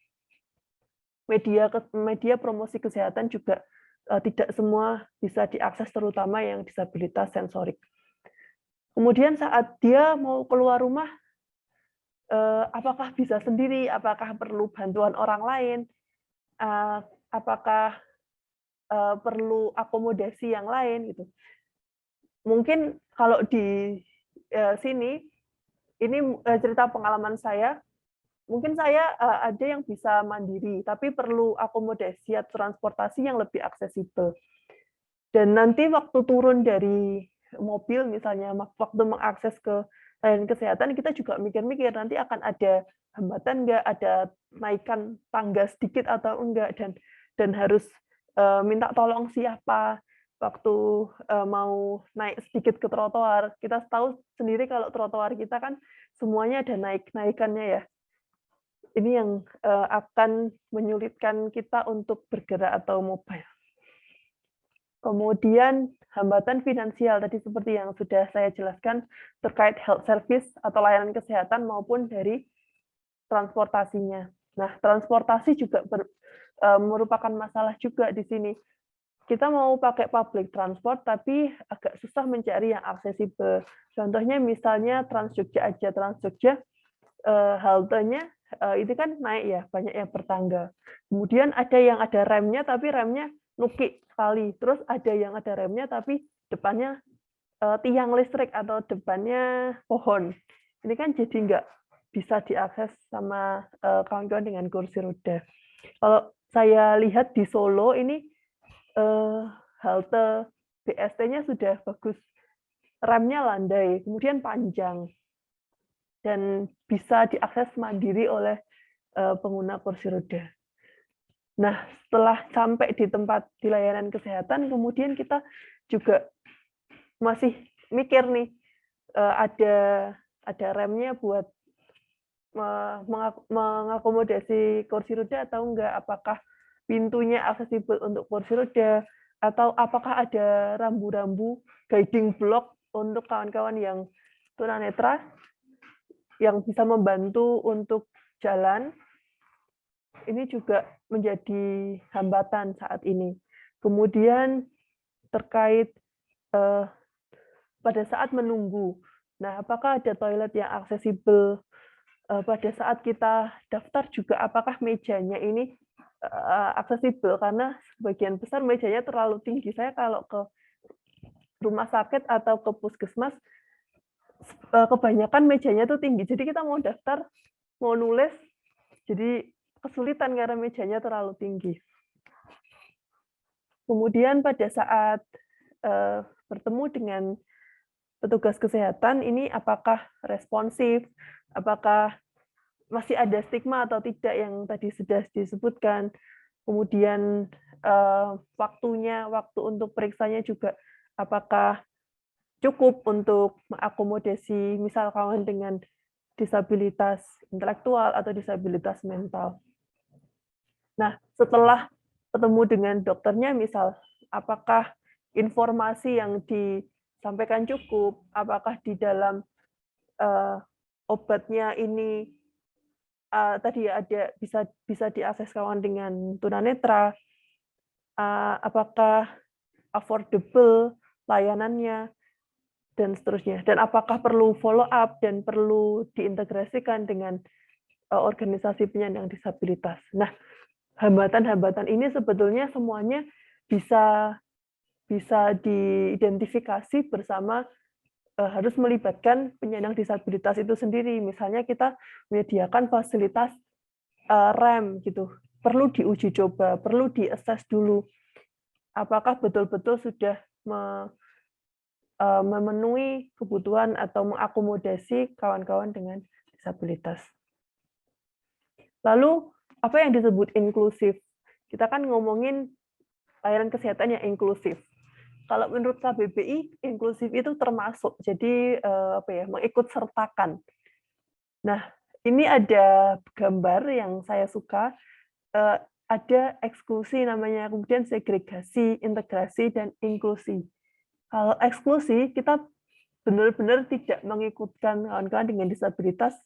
media promosi kesehatan juga tidak semua bisa diakses, terutama yang disabilitas sensorik. Kemudian saat dia mau keluar rumah, apakah bisa sendiri, apakah perlu bantuan orang lain, apakah perlu akomodasi yang lain gitu. Mungkin kalau di sini ini cerita pengalaman saya. Mungkin saya ada yang bisa mandiri, tapi perlu akomodasi atau transportasi yang lebih aksesibel. Dan nanti waktu turun dari mobil, misalnya waktu mengakses ke layanan kesehatan, kita juga mikir-mikir nanti akan ada hambatan nggak, ada naikkan tangga sedikit atau enggak, dan harus minta tolong siapa waktu mau naik sedikit ke trotoar. Kita tahu sendiri kalau trotoar kita kan semuanya ada naik-naikannya ya. Ini yang akan menyulitkan kita untuk bergerak atau mobile. Kemudian hambatan finansial tadi seperti yang sudah saya jelaskan terkait health service atau layanan kesehatan maupun dari transportasinya. Nah, transportasi juga merupakan masalah juga di sini. Kita mau pakai public transport tapi agak susah mencari yang aksesibel. Contohnya misalnya Trans Jogja aja, Trans Jogja haltenya itu kan naik ya, banyak yang bertangga. Kemudian ada yang ada remnya, tapi remnya nukik sekali. Terus ada yang ada remnya, tapi depannya tiang listrik atau depannya pohon. Ini kan jadi nggak bisa diakses sama kawan-kawan dengan kursi roda. Kalau saya lihat di Solo ini halte BST-nya sudah bagus, remnya landai, kemudian panjang, dan bisa diakses mandiri oleh pengguna kursi roda. Nah, setelah sampai di tempat di layanan kesehatan, kemudian kita juga masih mikir nih, ada remnya buat mengakomodasi kursi roda atau enggak, apakah pintunya aksesibel untuk kursi roda, atau apakah ada rambu-rambu guiding block untuk kawan-kawan yang tunanetra yang bisa membantu untuk jalan. Ini juga menjadi hambatan saat ini. Kemudian terkait pada saat menunggu. Nah, apakah ada toilet yang aksesibel? Pada saat kita daftar juga apakah mejanya ini aksesibel, karena sebagian besar mejanya terlalu tinggi. Saya kalau ke rumah sakit atau ke puskesmas, kebanyakan mejanya tuh tinggi. Jadi kita mau daftar, mau nulis, jadi kesulitan karena mejanya terlalu tinggi. Kemudian pada saat bertemu dengan petugas kesehatan, ini apakah responsif, apakah masih ada stigma atau tidak yang tadi sudah disebutkan. Kemudian waktu untuk periksanya juga apakah cukup untuk mengakomodasi misal kawan dengan disabilitas intelektual atau disabilitas mental. Nah, setelah ketemu dengan dokternya, misal apakah informasi yang disampaikan cukup, apakah di dalam obatnya ini tadi ada bisa diakses kawan dengan tunanetra, apakah affordable layanannya, dan seterusnya. Dan apakah perlu follow up dan perlu diintegrasikan dengan organisasi penyandang disabilitas. Nah, hambatan-hambatan ini sebetulnya semuanya bisa diidentifikasi bersama, harus melibatkan penyandang disabilitas itu sendiri. Misalnya kita menyediakan fasilitas rem gitu, perlu diuji coba, perlu diassess dulu apakah betul-betul sudah memenuhi kebutuhan atau mengakomodasi kawan-kawan dengan disabilitas. Lalu, apa yang disebut inklusif? Kita kan ngomongin layanan kesehatan yang inklusif. Kalau menurut KBBI, inklusif itu termasuk, jadi mengikut sertakan. Nah, ini ada gambar yang saya suka, ada eksklusi namanya, kemudian segregasi, integrasi, dan inklusi. Kalau eksklusi, kita benar-benar tidak mengikutkan kawan-kawan dengan disabilitas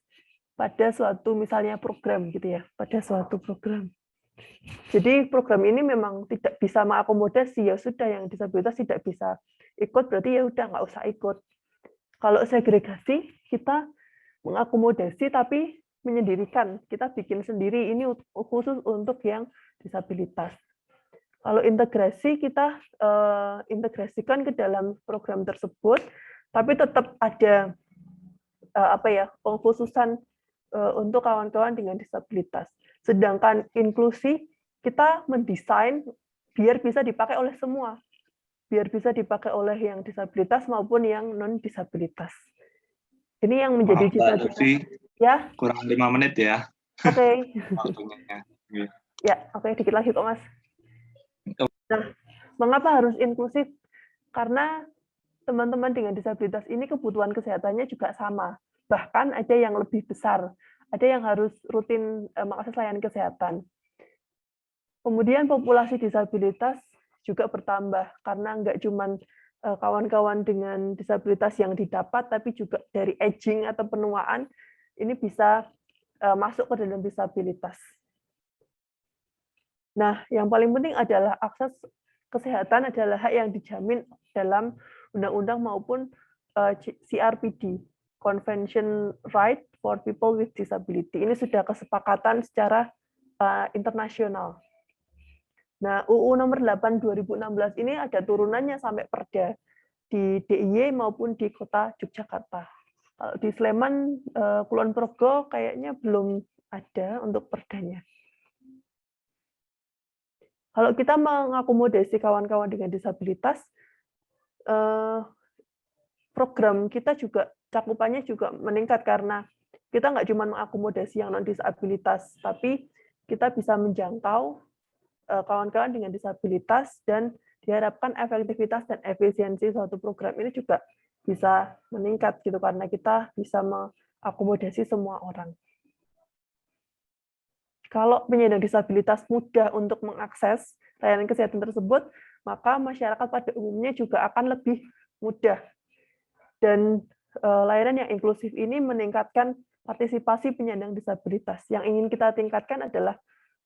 pada suatu misalnya program gitu ya, pada suatu program. Jadi program ini memang tidak bisa mengakomodasi, ya sudah yang disabilitas tidak bisa ikut, berarti ya udah nggak usah ikut. Kalau segregasi, kita mengakomodasi tapi menyendirikan. Kita bikin sendiri, ini khusus untuk yang disabilitas. Kalau integrasi, kita integrasikan ke dalam program tersebut, tapi tetap ada pengkhususan untuk kawan-kawan dengan disabilitas. Sedangkan inklusi, kita mendesain biar bisa dipakai oleh semua. Biar bisa dipakai oleh yang disabilitas maupun yang non-disabilitas. Ini yang menjadi Maaf, Mbak cita-cita. Lutfi, Ya, kurang 5 menit ya oke. waktunya. Ya, oke, dikit lagi kok, Mas. Nah, mengapa harus inklusif? Karena teman-teman dengan disabilitas ini kebutuhan kesehatannya juga sama. Bahkan ada yang lebih besar. Ada yang harus rutin mengakses layanan kesehatan. Kemudian populasi disabilitas juga bertambah karena nggak cuma kawan-kawan dengan disabilitas yang didapat, tapi juga dari aging atau penuaan ini bisa masuk ke dalam disabilitas. Nah, yang paling penting adalah akses kesehatan adalah hak yang dijamin dalam undang-undang maupun CRPD, Convention Right for People with Disability. Ini sudah kesepakatan secara internasional. Nah, UU nomor 8 2016 ini ada turunannya sampai Perda di DIY maupun di Kota Yogyakarta. Kalau di Sleman, Kulon Progo kayaknya belum ada untuk perdanya. Kalau kita mengakomodasi kawan-kawan dengan disabilitas, program kita juga cakupannya juga meningkat karena kita nggak cuma mengakomodasi yang non-disabilitas, tapi kita bisa menjangkau kawan-kawan dengan disabilitas dan diharapkan efektivitas dan efisiensi suatu program ini juga bisa meningkat gitu karena kita bisa mengakomodasi semua orang. Kalau penyandang disabilitas mudah untuk mengakses layanan kesehatan tersebut, maka masyarakat pada umumnya juga akan lebih mudah. Dan layanan yang inklusif ini meningkatkan partisipasi penyandang disabilitas. Yang ingin kita tingkatkan adalah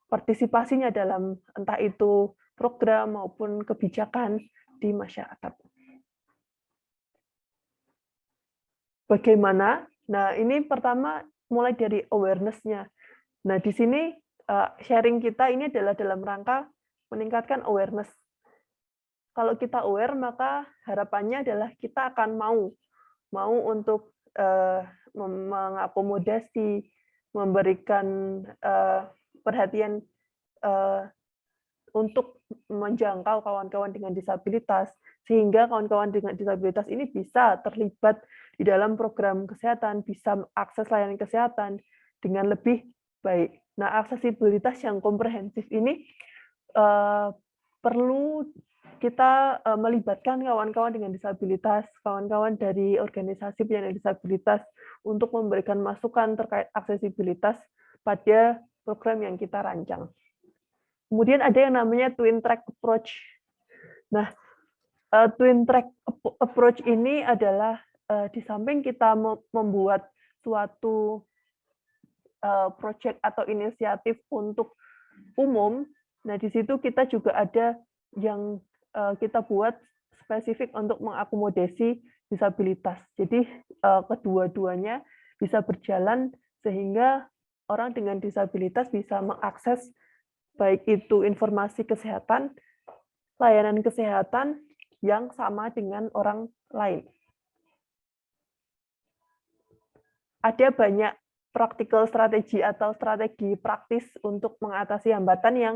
partisipasinya dalam entah itu program maupun kebijakan di masyarakat. Bagaimana? Nah, ini pertama mulai dari awareness-nya. Nah, di sini sharing kita ini adalah dalam rangka meningkatkan awareness. Kalau kita aware, maka harapannya adalah kita akan mau untuk mengakomodasi, memberikan perhatian untuk menjangkau kawan-kawan dengan disabilitas, sehingga kawan-kawan dengan disabilitas ini bisa terlibat di dalam program kesehatan, bisa akses layanan kesehatan dengan lebih baik. Nah, aksesibilitas yang komprehensif ini perlu kita melibatkan kawan-kawan dengan disabilitas, kawan-kawan dari organisasi penyandang disabilitas untuk memberikan masukan terkait aksesibilitas pada program yang kita rancang. Kemudian ada yang namanya twin track approach. Nah, twin track approach ini adalah di samping kita membuat suatu project atau inisiatif untuk umum, nah di situ kita juga ada yang kita buat spesifik untuk mengakomodasi disabilitas. Jadi kedua-duanya bisa berjalan sehingga orang dengan disabilitas bisa mengakses baik itu informasi kesehatan, layanan kesehatan yang sama dengan orang lain. Ada banyak practical strategi atau strategi praktis untuk mengatasi hambatan yang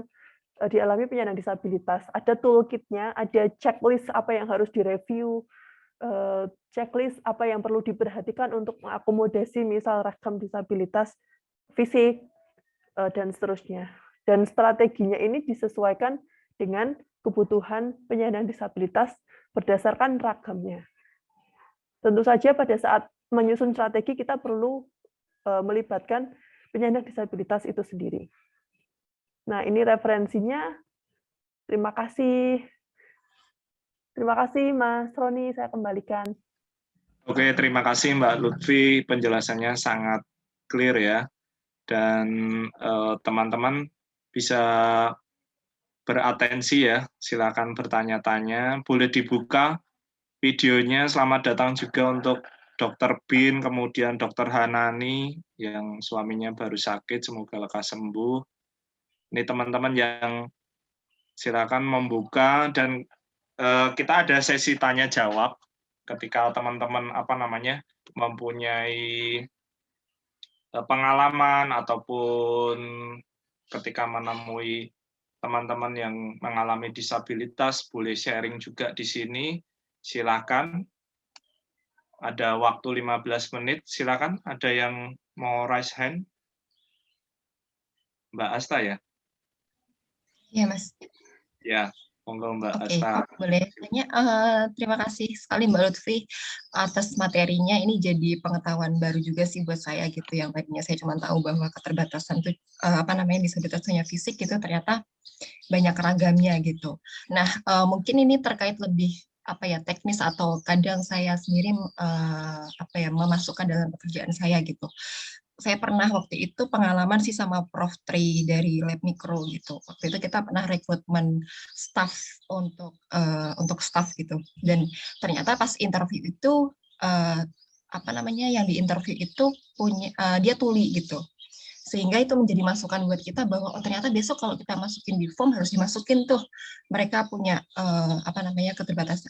dialami penyandang disabilitas. Ada toolkit-nya, ada checklist apa yang harus direview, checklist apa yang perlu diperhatikan untuk mengakomodasi misal ragam disabilitas fisik, dan seterusnya. Dan strateginya ini disesuaikan dengan kebutuhan penyandang disabilitas berdasarkan ragamnya. Tentu saja pada saat menyusun strategi kita perlu melibatkan penyandang disabilitas itu sendiri. Nah, ini referensinya. Terima kasih. Terima kasih, Mas Roni. Saya kembalikan. Oke, terima kasih Mbak Lutfi. Penjelasannya sangat clear ya. Dan teman-teman bisa beratensi ya, silakan bertanya-tanya, boleh dibuka videonya. Selamat datang juga untuk Dr. Bin, kemudian Dr. Hanani yang suaminya baru sakit, semoga lekas sembuh. Ini teman-teman yang silakan membuka, dan kita ada sesi tanya jawab ketika teman-teman mempunyai pengalaman ataupun ketika menemui teman-teman yang mengalami disabilitas, boleh sharing juga di sini. Silakan. Ada waktu 15 menit. Silakan. Ada yang mau raise hand? Mbak Asta ya? Ya, Mas. Ya, monggo Mbak Oke, Asta. boleh tanya. Terima kasih sekali Mbak Lutfi atas materinya. Ini jadi pengetahuan baru juga sih buat saya gitu. Yang tadinya saya cuma tahu bahwa keterbatasan itu disabilitas hanya fisik gitu, ternyata banyak ragamnya gitu. Nah, mungkin ini terkait lebih teknis, atau kadang saya sendiri memasukkan dalam pekerjaan saya gitu. Saya pernah waktu itu pengalaman sih sama Prof. Tri dari Lab Mikro gitu. Waktu itu kita pernah rekrutmen staff untuk staff gitu. Dan ternyata pas interview itu yang diinterview itu punya dia tuli gitu. Sehingga itu menjadi masukan buat kita bahwa ternyata besok kalau kita masukin di form harus dimasukin tuh mereka punya keterbatasan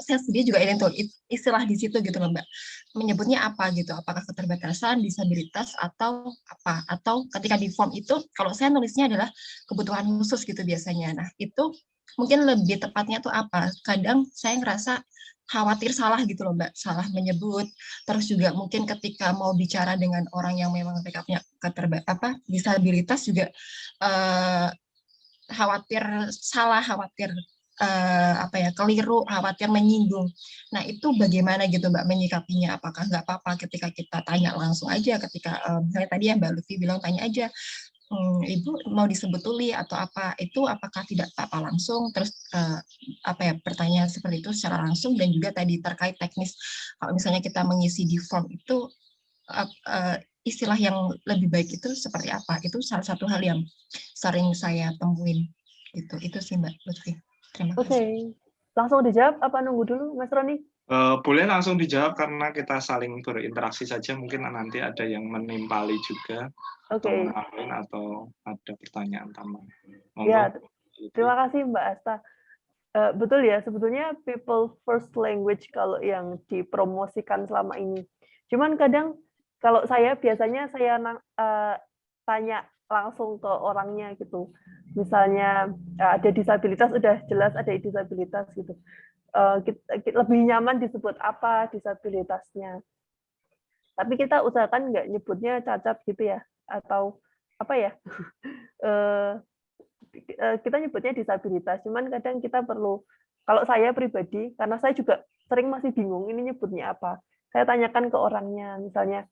saya sendiri juga ini tuh istilah di situ gitu loh Mbak, menyebutnya apa gitu, apakah keterbatasan, disabilitas, atau apa, atau ketika di form itu kalau saya nulisnya adalah kebutuhan khusus gitu biasanya. Nah itu mungkin lebih tepatnya tuh apa, kadang saya ngerasa khawatir salah gitu loh Mbak, salah menyebut. Terus juga mungkin ketika mau bicara dengan orang yang memang mereka punya disabilitas juga khawatir salah, khawatir keliru, khawatir menyinggung. Nah itu bagaimana gitu Mbak menyikapinya? Apakah nggak apa-apa ketika kita tanya langsung aja, ketika misalnya tadi ya Mbak Lutfi bilang tanya aja, Ibu mau disebut tuli atau apa, itu apakah tidak apa-apa langsung, terus bertanya seperti itu secara langsung. Dan juga tadi terkait teknis, kalau misalnya kita mengisi di form itu istilah yang lebih baik itu seperti apa, itu salah satu hal yang sering saya temuin gitu. Itu sih Mbak Lutfi. Terima kasih. Oke, langsung dijawab apa nunggu dulu Mas Roni? Boleh langsung dijawab karena kita saling berinteraksi saja. Mungkin nanti ada yang menimpali juga, atau menambahin, atau ada pertanyaan tambahan. Ya, terima kasih Mbak Asta. Betul ya, sebetulnya people first language kalau yang dipromosikan selama ini. Cuman kadang kalau biasanya saya tanya langsung ke orangnya gitu. Misalnya ada disabilitas, udah jelas ada disabilitas gitu. Lebih nyaman disebut apa disabilitasnya. Tapi kita usahakan nggak nyebutnya cacat gitu ya, atau apa ya? Kita nyebutnya disabilitas. Cuman kadang kita perlu, kalau saya pribadi, karena saya juga sering masih bingung ini nyebutnya apa. Saya tanyakan ke orangnya, misalnya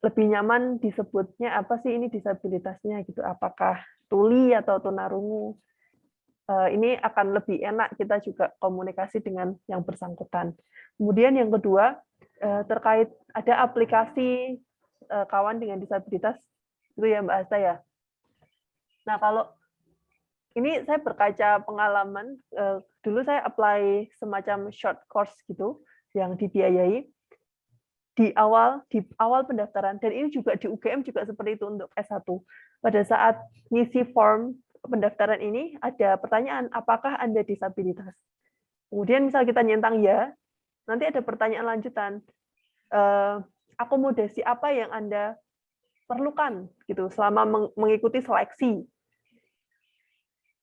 lebih nyaman disebutnya apa sih ini disabilitasnya gitu? Apakah tuli atau tunarungu? Ini akan lebih enak kita juga komunikasi dengan yang bersangkutan. Kemudian yang kedua, terkait ada aplikasi kawan dengan disabilitas, itu ya Mbak Asta ya. Nah kalau ini saya berkaca pengalaman, dulu saya apply semacam short course gitu, yang dibiayai di awal pendaftaran, dan ini juga di UGM juga seperti itu untuk S1. Pada saat ngisi form pendaftaran ini, ada pertanyaan, apakah Anda disabilitas? Kemudian misal kita nyentang ya, nanti ada pertanyaan lanjutan, akomodasi apa yang Anda perlukan gitu selama mengikuti seleksi.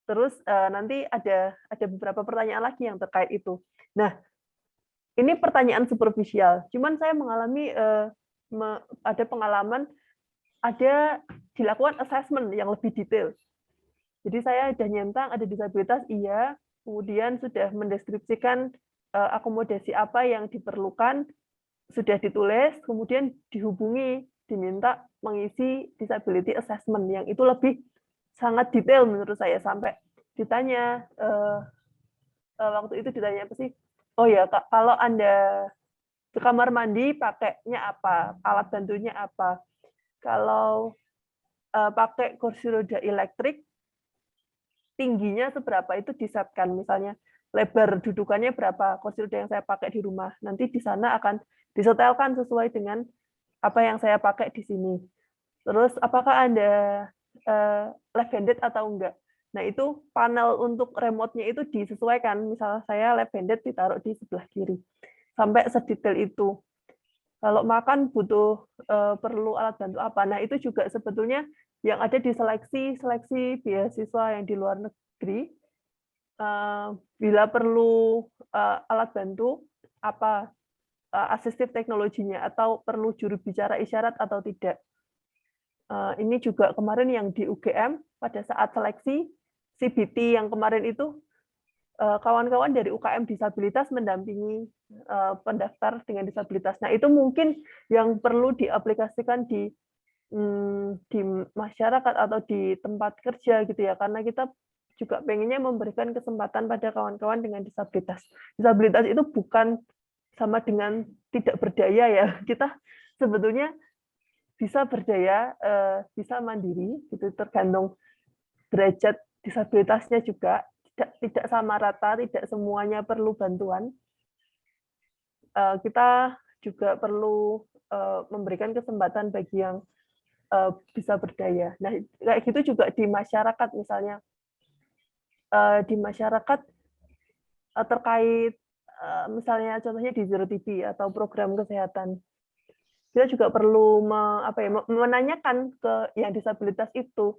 Terus nanti ada beberapa pertanyaan lagi yang terkait itu. Nah, ini pertanyaan superficial. Cuman saya mengalami ada pengalaman ada dilakukan assessment yang lebih detail. Jadi saya sudah nyentang ada disabilitas, iya, kemudian sudah mendeskripsikan akomodasi apa yang diperlukan, sudah ditulis, kemudian dihubungi, diminta mengisi disability assessment yang itu lebih sangat detail menurut saya, sampai ditanya waktu itu ditanya apa sih? Oh ya, kalau Anda ke kamar mandi pakainya apa? Alat bantunya apa? Kalau pakai kursi roda elektrik, tingginya seberapa itu disetkan. Misalnya lebar dudukannya berapa kursi roda yang saya pakai di rumah. Nanti di sana akan disetelkan sesuai dengan apa yang saya pakai di sini. Terus apakah ada left-handed atau enggak. Nah, itu panel untuk remote-nya itu disesuaikan. Misalnya saya left-handed ditaruh di sebelah kiri. Sampai sedetail itu. Kalau makan butuh perlu alat bantu apa. Nah, itu juga sebetulnya yang ada di seleksi beasiswa yang di luar negeri. Bila perlu alat bantu apa asistif teknologinya atau perlu juru bicara isyarat atau tidak. Ini juga kemarin yang di UGM pada saat seleksi CBT yang kemarin itu kawan-kawan dari UKM disabilitas mendampingi pendaftar dengan disabilitas. Nah, itu mungkin yang perlu diaplikasikan di masyarakat atau di tempat kerja gitu ya, karena kita juga pengennya memberikan kesempatan pada kawan-kawan dengan disabilitas. Disabilitas itu bukan sama dengan tidak berdaya ya. Kita sebetulnya bisa berdaya, bisa mandiri, gitu, tergantung derajat disabilitasnya juga. Tidak sama rata, tidak semuanya perlu bantuan. Kita juga perlu memberikan kesempatan bagi yang bisa berdaya. Nah, kayak gitu juga di masyarakat, misalnya di masyarakat terkait misalnya contohnya di Zero TB atau program kesehatan. Kita juga perlu menanyakan ke yang disabilitas itu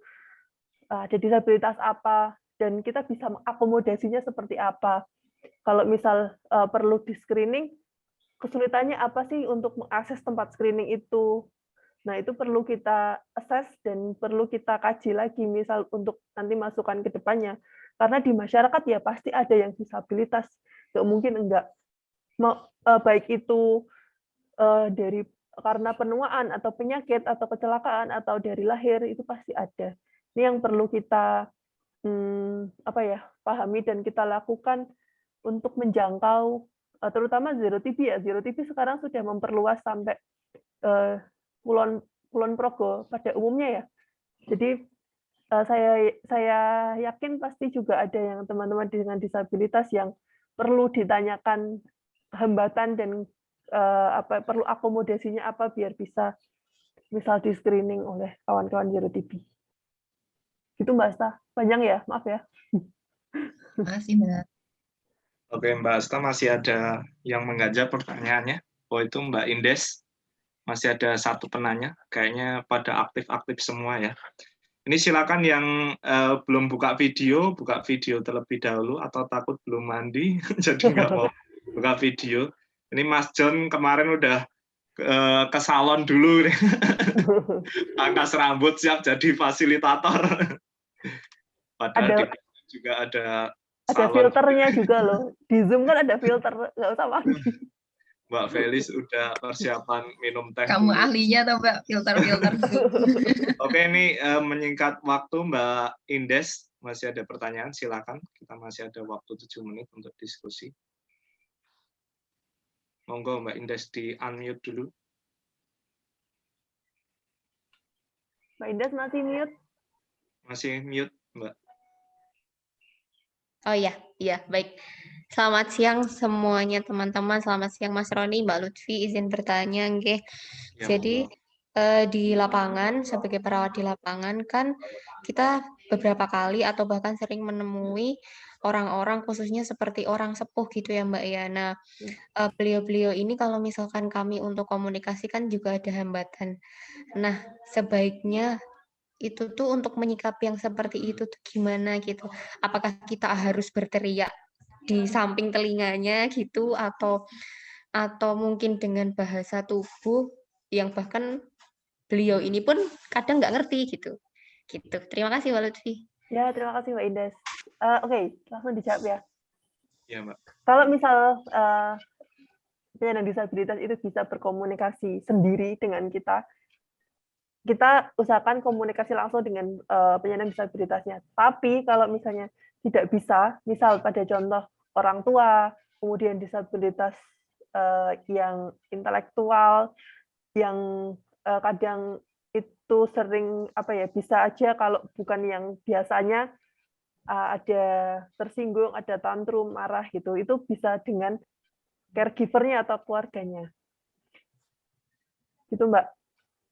ada disabilitas apa dan kita bisa mengakomodasinya seperti apa. Kalau misal perlu di screening, kesulitannya apa sih untuk mengakses tempat screening itu? Nah, itu perlu kita assess dan perlu kita kaji lagi, misal untuk nanti masukan ke depannya. Karena di masyarakat ya pasti ada yang disabilitas, nggak mungkin enggak. Baik itu dari karena penuaan atau penyakit atau kecelakaan atau dari lahir, itu pasti ada. Ini yang perlu kita pahami dan kita lakukan untuk menjangkau terutama Zero TB ya. Zero TB sekarang sudah memperluas sampai Kulon Progo pada umumnya ya. Jadi saya yakin pasti juga ada yang teman-teman dengan disabilitas yang perlu ditanyakan hambatan dan perlu akomodasinya apa biar bisa misal di screening oleh kawan-kawan Zero TB. Gitu Mbak Asta. Panjang ya, maaf ya. Terima kasih, Mbak. Oke, Mbak Asta masih ada yang mengganjal pertanyaannya. Oh, itu Mbak Indes. Masih ada satu penanya. Kayaknya pada aktif-aktif semua ya. Ini silakan yang belum buka video terlebih dahulu atau takut belum mandi, jadi nggak mau buka video. Ini Mas John kemarin udah ke salon dulu, pangkas rambut siap jadi fasilitator. Padahal juga ada filternya juga loh. Di Zoom kan ada filter, nggak usah mandi. Mbak Felis udah persiapan minum teh. Kamu dulu. Ahlinya tuh Mbak, filter-filter. Oke, ini menyingkat waktu Mbak Indes, masih ada pertanyaan, silakan. Kita masih ada waktu 7 menit untuk diskusi. Monggo Mbak Indes di unmute dulu. Mbak Indes masih mute? Masih mute, Mbak. Oh iya, baik. Selamat siang semuanya teman-teman. Selamat siang Mas Roni, Mbak Lutfi. Izin bertanya, nggih. Ya, jadi di lapangan sebagai perawat di lapangan kan kita beberapa kali atau bahkan sering menemui orang-orang khususnya seperti orang sepuh gitu ya Mbak ya. Nah, beliau-beliau ini kalau misalkan kami untuk komunikasi kan juga ada hambatan. Nah, sebaiknya itu tuh untuk menyikapi yang seperti itu tuh gimana gitu. Apakah kita harus berteriak di samping telinganya gitu atau mungkin dengan bahasa tubuh yang bahkan beliau ini pun kadang nggak ngerti gitu. Terima kasih Mbak Lutfi. Ya, terima kasih Mbak Indes. Oke, langsung dijawab ya. Ya, Mbak. Kalau misal penyandang disabilitas itu bisa berkomunikasi sendiri dengan kita usahakan komunikasi langsung dengan penyandang disabilitasnya. Tapi kalau misalnya tidak bisa, misal pada contoh orang tua, kemudian disabilitas yang intelektual, yang kadang itu sering bisa aja kalau bukan yang biasanya ada tersinggung, ada tantrum, marah gitu, itu bisa dengan caregiver-nya atau keluarganya. Gitu Mbak,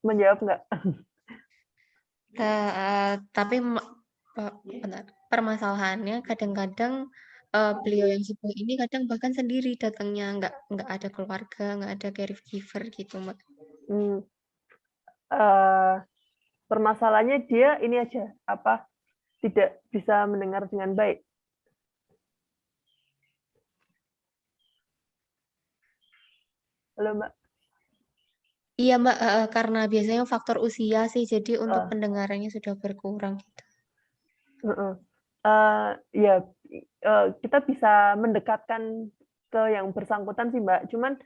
menjawab nggak? Tapi permasalahannya kadang-kadang beliau yang sepuh ini kadang bahkan sendiri datangnya, nggak ada keluarga, nggak ada caregiver gitu Mbak. Permasalahannya dia ini aja, tidak bisa mendengar dengan baik. Halo Mbak. Iya Mbak, karena biasanya faktor usia sih, jadi untuk pendengarannya sudah berkurang gitu. Ya, kita bisa mendekatkan ke yang bersangkutan sih Mbak. Cuman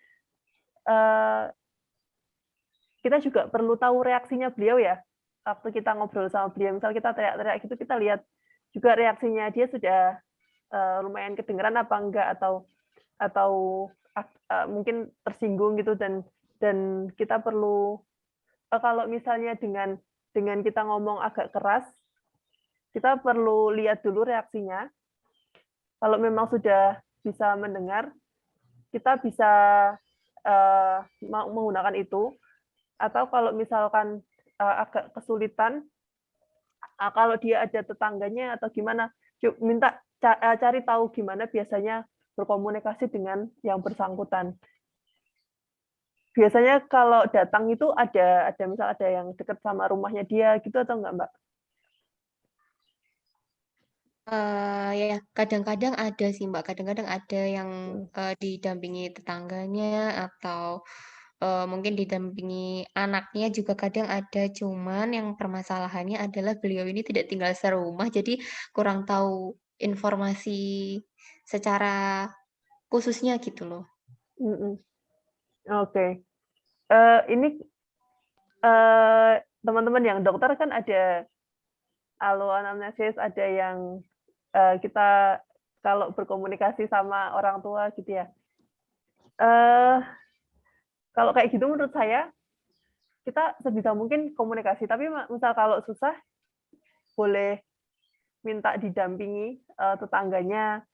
kita juga perlu tahu reaksinya beliau ya. Waktu kita ngobrol sama beliau, misal kita teriak-teriak gitu, kita lihat juga reaksinya dia sudah lumayan kedengeran apa enggak, atau mungkin tersinggung gitu, dan kita perlu kalau misalnya dengan kita ngomong agak keras, kita perlu lihat dulu reaksinya. Kalau memang sudah bisa mendengar, kita bisa menggunakan itu. Atau kalau misalkan agak kesulitan, kalau dia ada tetangganya atau gimana, minta cari tahu gimana biasanya berkomunikasi dengan yang bersangkutan. Biasanya kalau datang itu ada misal ada yang dekat sama rumahnya dia gitu atau enggak Mbak? Ya kadang-kadang ada sih Mbak, kadang-kadang ada yang didampingi tetangganya atau mungkin didampingi anaknya juga kadang ada, cuman yang permasalahannya adalah beliau ini tidak tinggal serumah, jadi kurang tahu informasi secara khususnya gitu loh. Oke. Ini teman-teman yang dokter kan ada anamnesis, ada yang kita kalau berkomunikasi sama orang tua gitu ya. Kalau kayak gitu menurut saya kita sebisa mungkin komunikasi, tapi misal kalau susah boleh minta didampingi tetangganya,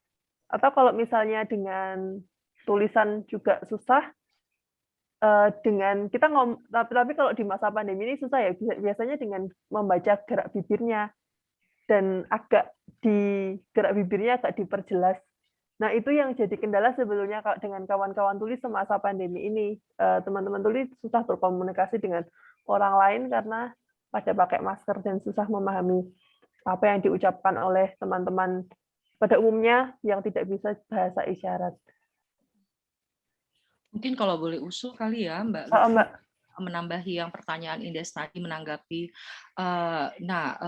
atau kalau misalnya dengan tulisan juga susah, dengan kita tapi kalau di masa pandemi ini susah ya, biasanya dengan membaca gerak bibirnya, dan gerak bibirnya agak diperjelas. Nah, itu yang jadi kendala sebetulnya dengan kawan-kawan tuli semasa pandemi ini. Teman-teman tuli susah berkomunikasi dengan orang lain karena pada pakai masker dan susah memahami apa yang diucapkan oleh teman-teman pada umumnya yang tidak bisa bahasa isyarat. Mungkin kalau boleh usul kali ya Mbak Mbak. Menambahi yang pertanyaan Indes tadi, menanggapi.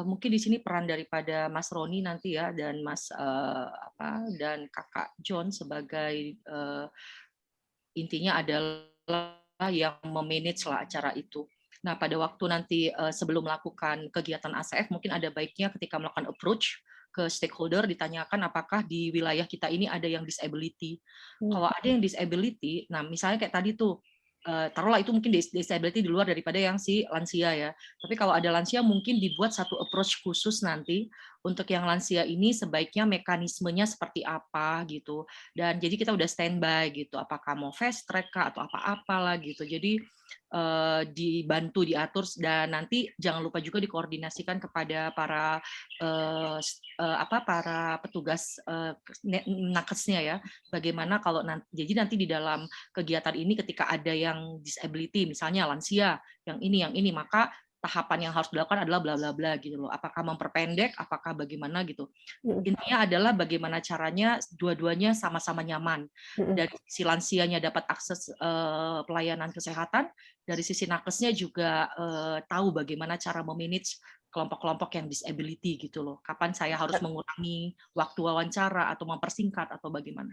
Mungkin di sini peran daripada Mas Roni nanti ya, dan Mas dan Kakak John sebagai intinya adalah yang memanage lah acara itu. Nah, pada waktu nanti sebelum melakukan kegiatan ACF, mungkin ada baiknya ketika melakukan approach ke stakeholder ditanyakan apakah di wilayah kita ini ada yang disability. Kalau ada yang disability, nah misalnya kayak tadi tuh, taruhlah itu mungkin disability di luar daripada yang si lansia ya. Tapi kalau ada lansia mungkin dibuat satu approach khusus nanti untuk yang lansia ini sebaiknya mekanismenya seperti apa gitu. Dan jadi kita udah standby gitu. Apakah mau fast track kah atau apa-apalah gitu. Jadi dibantu diatur, dan nanti jangan lupa juga dikoordinasikan kepada para para petugas nakesnya ya. Bagaimana kalau nanti di dalam kegiatan ini ketika ada yang disability, misalnya lansia, yang ini, maka tahapan yang harus dilakukan adalah bla bla bla gitu loh. Apakah memperpendek, apakah bagaimana gitu. Intinya adalah bagaimana caranya dua-duanya sama-sama nyaman. Dari sisi lansianya dapat akses pelayanan kesehatan, dari sisi nakesnya juga tahu bagaimana cara memanage kelompok-kelompok yang disability gitu loh. Kapan saya harus mengurangi waktu wawancara atau mempersingkat atau bagaimana.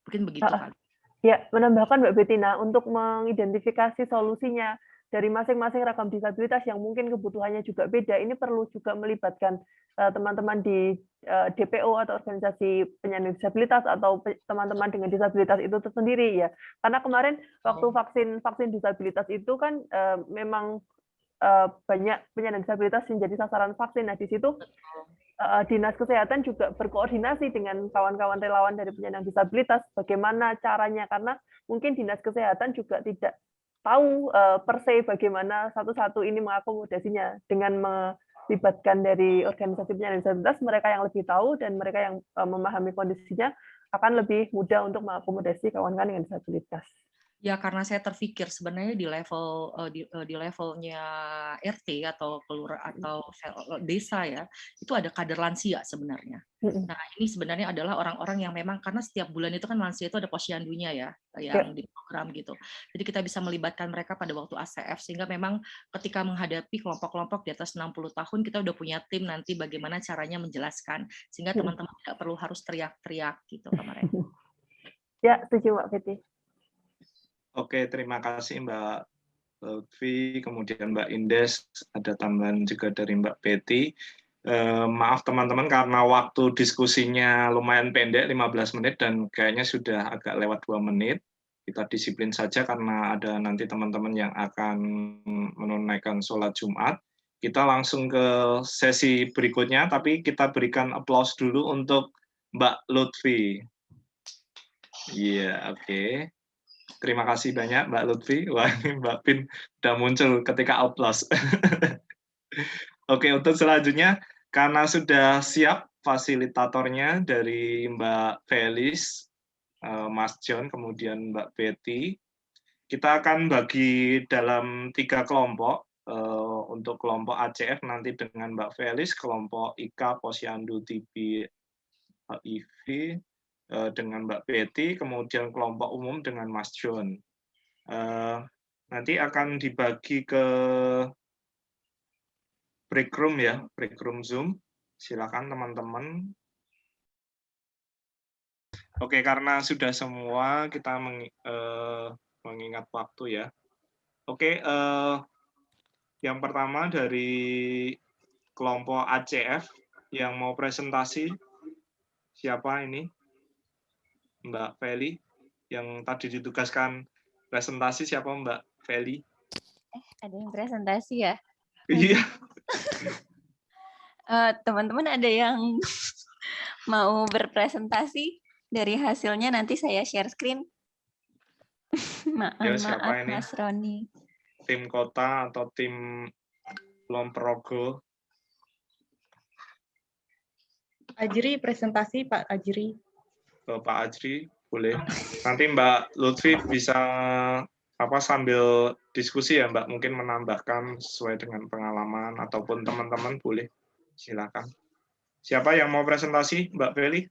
Mungkin begitu kan. Ya, menambahkan Mbak Bettina, untuk mengidentifikasi solusinya dari masing-masing ragam disabilitas yang mungkin kebutuhannya juga beda, ini perlu juga melibatkan teman-teman di DPO atau organisasi penyandang disabilitas atau teman-teman dengan disabilitas itu tersendiri ya. Karena kemarin waktu vaksin disabilitas itu kan memang banyak penyandang disabilitas yang jadi sasaran vaksin. Nah, di situ Dinas Kesehatan juga berkoordinasi dengan kawan-kawan relawan dari penyandang disabilitas bagaimana caranya, karena mungkin Dinas Kesehatan juga tidak tahu per se bagaimana satu-satu ini mengakomodasinya. Dengan melibatkan dari organisasi penyandang disabilitas, mereka yang lebih tahu dan mereka yang memahami kondisinya akan lebih mudah untuk mengakomodasi kawan-kawan dengan disabilitas. Ya, karena saya terpikir sebenarnya di levelnya RT atau kelurahan atau desa ya, itu ada kader lansia sebenarnya. Nah, ini sebenarnya adalah orang-orang yang memang, karena setiap bulan itu kan lansia itu ada posyandunya ya, yang di program gitu. Jadi kita bisa melibatkan mereka pada waktu ACF, sehingga memang ketika menghadapi kelompok-kelompok di atas 60 tahun, kita udah punya tim nanti bagaimana caranya menjelaskan, sehingga teman-teman tidak perlu harus teriak-teriak gitu ke mereka. Ya, setuju Mbak Fitri. Oke, terima kasih Mbak Lutfi, kemudian Mbak Indes, ada tambahan juga dari Mbak Betty. Maaf teman-teman karena waktu diskusinya lumayan pendek, 15 menit, dan kayaknya sudah agak lewat 2 menit. Kita disiplin saja karena ada nanti teman-teman yang akan menunaikan sholat Jumat. Kita langsung ke sesi berikutnya, tapi kita berikan aplaus dulu untuk Mbak Lutfi. Iya, oke. Terima kasih banyak Mbak Lutfi. Wah, ini Mbak Pin udah muncul ketika aplaus. Oke, untuk selanjutnya, karena sudah siap fasilitatornya dari Mbak Felis, Mas John, kemudian Mbak Betty, kita akan bagi dalam 3 kelompok. Untuk kelompok ACF nanti dengan Mbak Felis, kelompok IKA, Posyandu, TB, HIV, dengan Mbak Betty, kemudian kelompok umum dengan Mas John. Nanti akan dibagi ke break room ya, break room Zoom. Silakan teman-teman. Oke, karena sudah semua, kita mengingat waktu ya. Oke, yang pertama dari kelompok ACF yang mau presentasi, siapa ini? Mbak Feli, yang tadi ditugaskan presentasi, siapa Mbak Feli? Ada yang presentasi ya? Iya. Teman-teman ada yang mau berpresentasi? Dari hasilnya nanti saya share screen. Maaf ini? Mas Roni. Tim kota atau tim Lomprogo? Ajri presentasi Pak Ajri. Pak Ajri, boleh. Nanti Mbak Lutfi bisa sambil diskusi ya Mbak, mungkin menambahkan sesuai dengan pengalaman ataupun teman-teman boleh. Silakan. Siapa yang mau presentasi, Mbak Feli?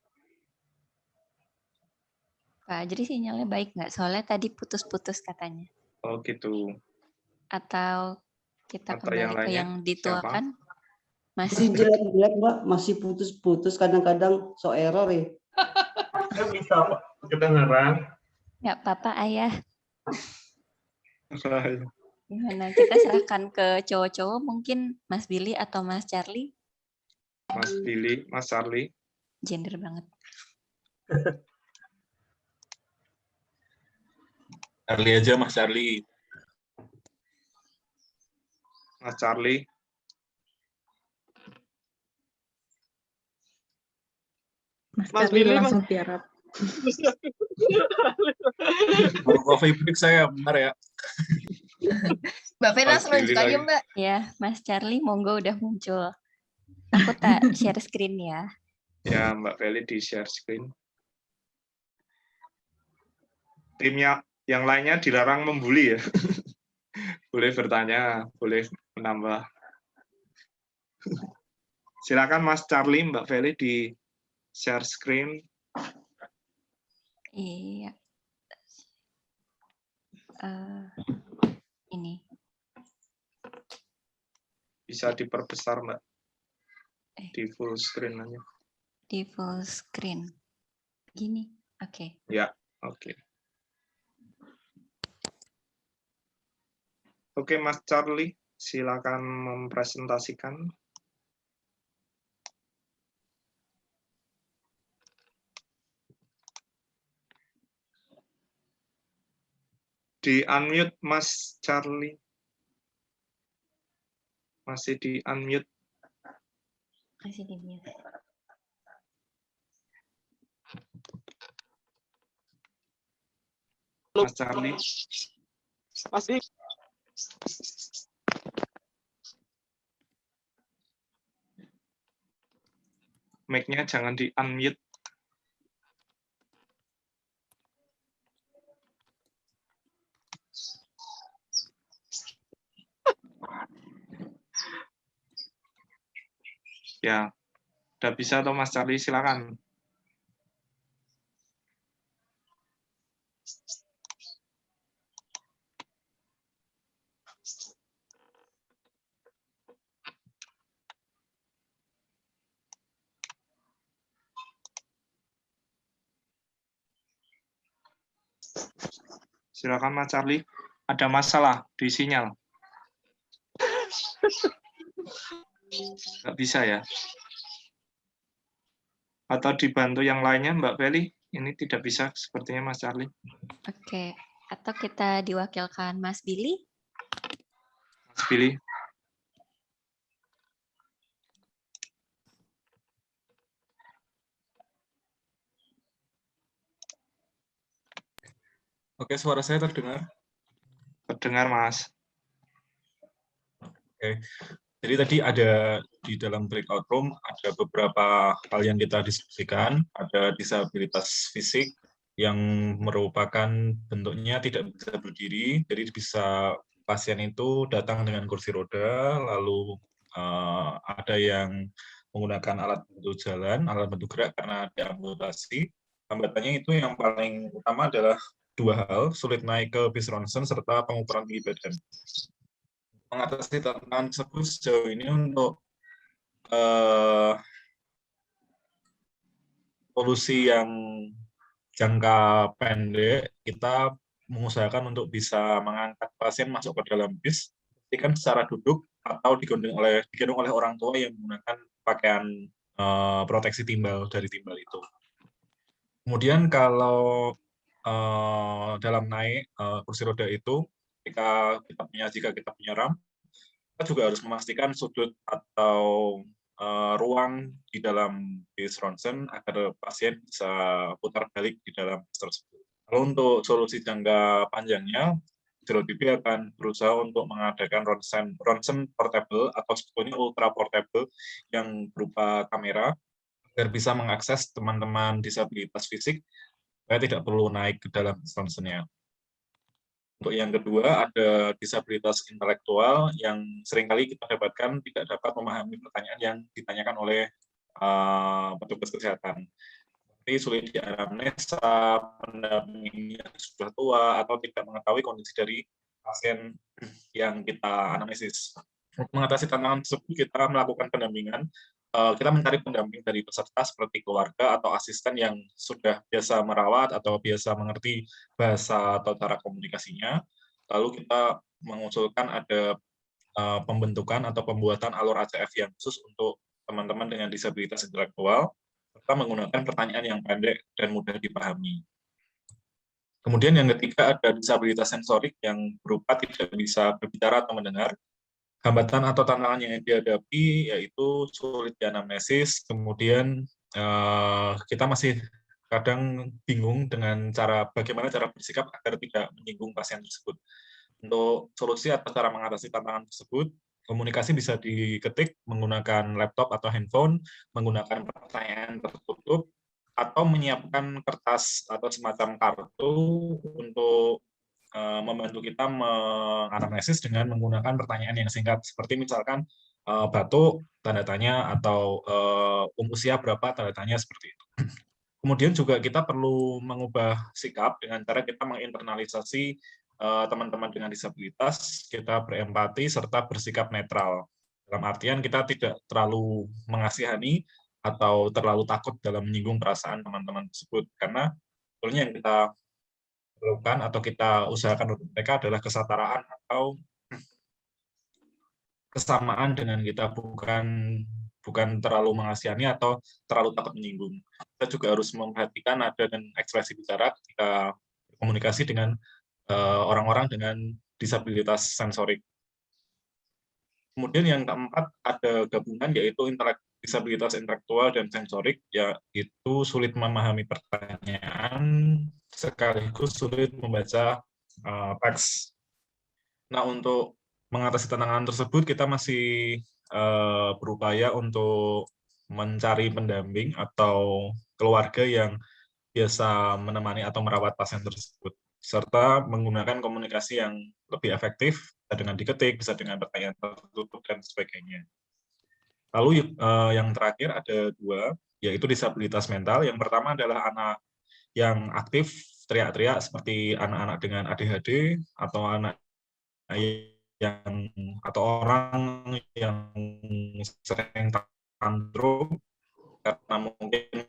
Pak Ajri sinyalnya baik nggak? Soalnya tadi putus-putus katanya. Oh gitu. Atau kita Atau kembali yang ke yang dituakan? Masih jelek-jelek Mbak, masih putus-putus, kadang-kadang so error ya. Bisa Pak, kedengeran. Nggak apa-apa Ayah. Gimana? Kita serahkan ke cowok-cowok, mungkin Mas Billy atau Mas Charlie. Mas Billy, Mas Charlie. Gender banget. Charlie aja, Mas Charlie. Mas Charlie. Mas Charlie langsung tiarap. Coffee break saya, bentar ya. Mbak Feli langsung lanjut aja, Mbak. Ya, Mas Charlie, monggo udah muncul. Aku tak share screen ya. Ya, Mbak Feli di share screen. Timnya yang lainnya dilarang membuli ya. Boleh bertanya, boleh menambah. Silakan Mas Charlie, Mbak Feli di share screen. Iya. Ini. Bisa diperbesar, Mbak. Di full screen aja. Di full screen. Gini, oke. Ya, oke. Oke, Mas Charlie, silakan mempresentasikan. Di unmute Mas Charlie. Masih di unmute. Masih di mute. Mas Charlie. Masih. Mic-nya jangan di unmute. Ya, udah bisa atau Mas Charlie, silakan. Silakan Mas Charlie. Ada masalah di sinyal. Nggak bisa ya? Atau dibantu yang lainnya, Mbak Feli? Ini tidak bisa sepertinya Mas Charlie. Oke, atau kita diwakilkan Mas Billy? Mas Billy. Oke, suara saya terdengar? Terdengar, Mas. Oke. Jadi tadi ada di dalam breakout room ada beberapa hal yang kita diskusikan. Ada disabilitas fisik yang merupakan bentuknya tidak bisa berdiri, jadi bisa pasien itu datang dengan kursi roda, lalu ada yang menggunakan alat bantu jalan, alat bantu gerak karena ada amputasi. Hambatannya itu yang paling utama adalah dua hal, sulit naik ke bis ronsen serta pengukuran tinggi badan. Mengatasi tantangan tersebut sejauh ini untuk solusi yang jangka pendek, kita mengusahakan untuk bisa mengangkat pasien masuk ke dalam bis, pastikan secara duduk atau digendong oleh orang tua yang menggunakan pakaian proteksi timbal dari timbal itu. Kemudian kalau dalam naik kursi roda itu, jika kita punya ramp, kita juga harus memastikan sudut atau ruang di dalam bis ronsen agar pasien bisa putar balik di dalam bis tersebut. Lalu untuk solusi jangka panjangnya, JLBB akan berusaha untuk mengadakan ronsen portable atau sebetulnya ultra portable yang berupa kamera agar bisa mengakses teman-teman disabilitas fisik supaya tidak perlu naik ke dalam ronsennya. Untuk yang kedua, ada disabilitas intelektual yang seringkali kita dapatkan tidak dapat memahami pertanyaan yang ditanyakan oleh petugas kesehatan. Seperti sulit dianamnesa, pendampingnya sudah tua, atau tidak mengetahui kondisi dari pasien yang kita anamnesis. Untuk mengatasi tantangan tersebut, kita melakukan pendampingan. Kita mencari pendamping dari peserta seperti keluarga atau asisten yang sudah biasa merawat atau biasa mengerti bahasa atau cara komunikasinya. Lalu kita mengusulkan ada pembentukan atau pembuatan alur ACF yang khusus untuk teman-teman dengan disabilitas intelektual, serta menggunakan pertanyaan yang pendek dan mudah dipahami. Kemudian yang ketiga ada disabilitas sensorik yang berupa tidak bisa berbicara atau mendengar. Hambatan atau tantangan yang dihadapi yaitu sulit dianamnesis, kemudian kita masih kadang bingung dengan bagaimana cara bersikap agar tidak menyinggung pasien tersebut. Untuk solusi atau cara mengatasi tantangan tersebut, komunikasi bisa diketik menggunakan laptop atau handphone, menggunakan pertanyaan tertutup, atau menyiapkan kertas atau semacam kartu untuk membantu kita menganamnesis dengan menggunakan pertanyaan yang singkat, seperti misalkan batuk, tanda tanya, atau usia berapa, tanda tanya, seperti itu. Kemudian juga kita perlu mengubah sikap dengan cara kita menginternalisasi teman-teman dengan disabilitas, kita berempati, serta bersikap netral. Dalam artian kita tidak terlalu mengasihani atau terlalu takut dalam menyinggung perasaan teman-teman tersebut, karena sebetulnya yang kita lakukan atau kita usahakan untuk mereka adalah kesetaraan atau kesamaan dengan kita, bukan terlalu mengasihani atau terlalu takut menyinggung. Kita juga harus memperhatikan nada dan ekspresi bicara ketika komunikasi dengan orang-orang dengan disabilitas sensorik. Kemudian yang keempat ada gabungan yaitu disabilitas intelektual dan sensorik, yaitu sulit memahami pertanyaan sekaligus sulit membaca teks. Nah, untuk mengatasi tantangan tersebut kita masih berupaya untuk mencari pendamping atau keluarga yang biasa menemani atau merawat pasien tersebut, serta menggunakan komunikasi yang lebih efektif, bisa dengan diketik, bisa dengan pertanyaan tertutup, dan sebagainya. Lalu yang terakhir ada 2, yaitu disabilitas mental. Yang pertama adalah anak yang aktif, teriak-teriak seperti anak-anak dengan ADHD, atau anak yang atau orang yang sering tantrum karena mungkin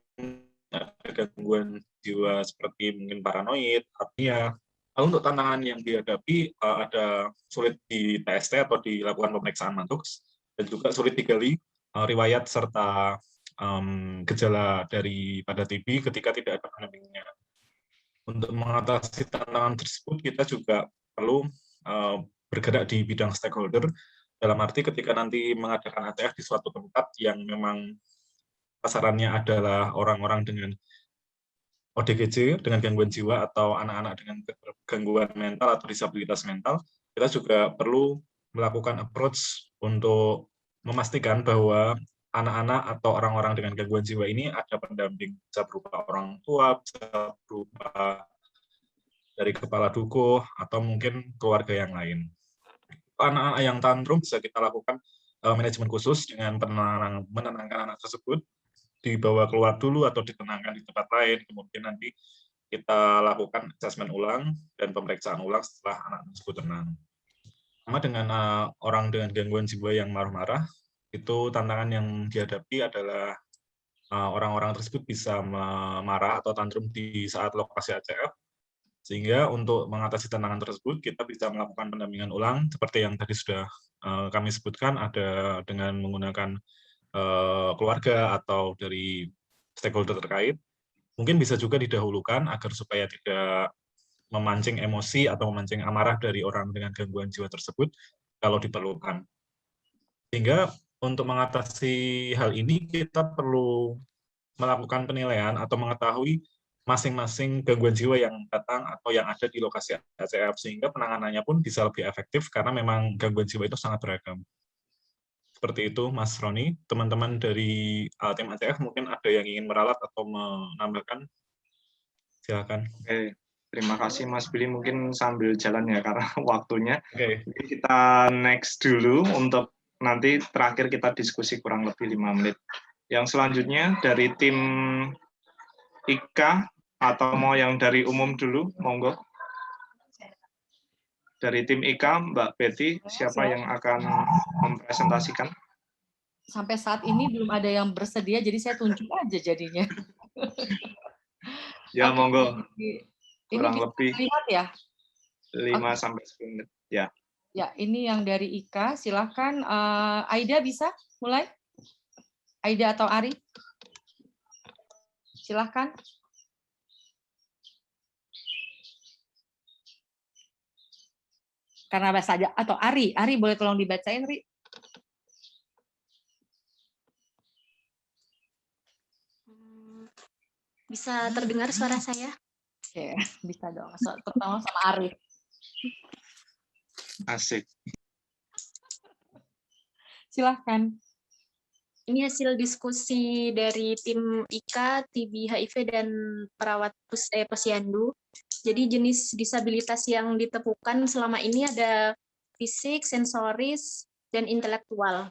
ada gangguan jiwa seperti mungkin paranoid, apnia. Lalu untuk tantangan yang dihadapi ada sulit di TST atau dilakukan pemeriksaan mantox, dan juga sulit digali riwayat serta gejala daripada TB ketika tidak ada pendampingnya. Untuk mengatasi tantangan tersebut kita juga perlu bergerak di bidang stakeholder, dalam arti ketika nanti mengadakan ATF di suatu tempat yang memang sasarannya adalah orang-orang dengan ODGJ, dengan gangguan jiwa, atau anak-anak dengan gangguan mental atau disabilitas mental, kita juga perlu melakukan approach untuk memastikan bahwa anak-anak atau orang-orang dengan gangguan jiwa ini ada pendamping, bisa berupa orang tua, bisa berupa dari kepala dukuh, atau mungkin keluarga yang lain. Anak-anak yang tantrum bisa kita lakukan manajemen khusus dengan menenangkan anak tersebut, dibawa keluar dulu atau ditenangkan di tempat lain, kemudian nanti kita lakukan asesmen ulang dan pemeriksaan ulang setelah anak tersebut tenang. Sama dengan orang dengan gangguan jiwa yang marah-marah, itu tantangan yang dihadapi adalah orang-orang tersebut bisa marah atau tantrum di saat lokasi ACF, sehingga untuk mengatasi tantangan tersebut kita bisa melakukan pendampingan ulang seperti yang tadi sudah kami sebutkan, ada dengan menggunakan keluarga atau dari stakeholder terkait. Mungkin bisa juga didahulukan agar supaya tidak memancing emosi atau memancing amarah dari orang dengan gangguan jiwa tersebut kalau diperlukan. Sehingga untuk mengatasi hal ini kita perlu melakukan penilaian atau mengetahui masing-masing gangguan jiwa yang datang atau yang ada di lokasi ACF, sehingga penanganannya pun bisa lebih efektif karena memang gangguan jiwa itu sangat beragam. Seperti itu, Mas Roni. Teman-teman dari tim ACF mungkin ada yang ingin meralat atau menambahkan? Silakan. Oke, terima kasih Mas Billy. Mungkin sambil jalan ya karena waktunya. Oke. Kita next dulu untuk nanti terakhir kita diskusi kurang lebih 5 menit. Yang selanjutnya dari tim IKA atau mau yang dari umum dulu, monggo. Dari tim IKA, Mbak Betty, siapa yang akan mempresentasikan? Sampai saat ini belum ada yang bersedia, jadi saya tunjuk aja jadinya. Ya, monggo. Kurang lebih lihat ya? 5-10 menit. Ya. Ya, ini yang dari IKA. Silahkan, Aida bisa mulai? Aida atau Ari? Silahkan. Karena bahasa aja, atau Ari boleh tolong dibacain, Ri? Bisa terdengar suara saya? Oke, bisa dong. Terutama sama Ari. Asik. Silahkan. Ini hasil diskusi dari tim IKA, TB, HIV, dan perawat posyandu. Jadi jenis disabilitas yang ditemukan selama ini ada fisik, sensoris, dan intelektual.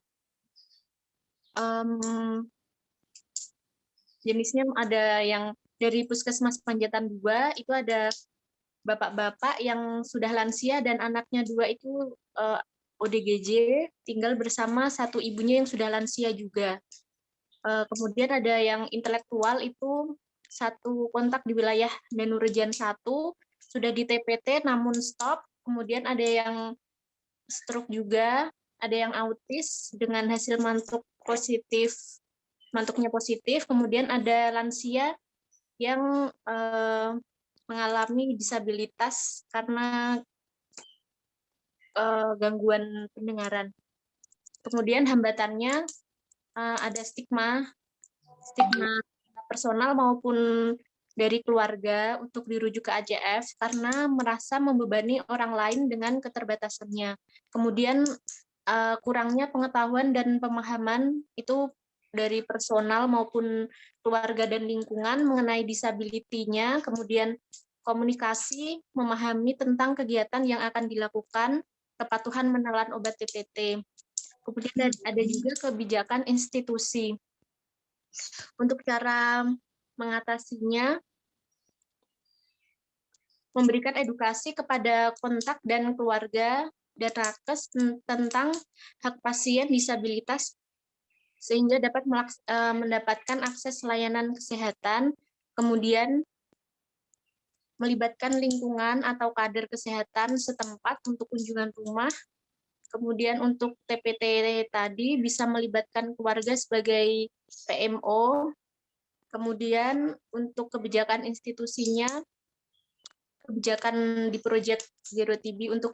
Jenisnya ada yang dari Puskesmas Panjatan 2, itu ada bapak-bapak yang sudah lansia dan anaknya 2 itu ODGJ, tinggal bersama satu ibunya yang sudah lansia juga. Kemudian ada yang intelektual itu satu kontak di wilayah Menurejan 1, sudah di TPT namun stop. Kemudian ada yang stroke juga, ada yang autis dengan hasil mantuknya positif. Kemudian ada lansia yang mengalami disabilitas karena gangguan pendengaran. Kemudian hambatannya ada stigma personal maupun dari keluarga untuk dirujuk ke AJF karena merasa membebani orang lain dengan keterbatasannya. Kemudian kurangnya pengetahuan dan pemahaman itu dari personal maupun keluarga dan lingkungan mengenai disability-nya, kemudian komunikasi, memahami tentang kegiatan yang akan dilakukan, kepatuhan menelan obat TPT. Kemudian ada juga kebijakan institusi. Untuk cara mengatasinya, memberikan edukasi kepada kontak dan keluarga dan nakes tentang hak pasien disabilitas sehingga dapat mendapatkan akses layanan kesehatan, kemudian melibatkan lingkungan atau kader kesehatan setempat untuk kunjungan rumah, kemudian untuk TPT tadi bisa melibatkan keluarga sebagai PMO, kemudian untuk kebijakan institusinya, kebijakan di proyek Zero TB untuk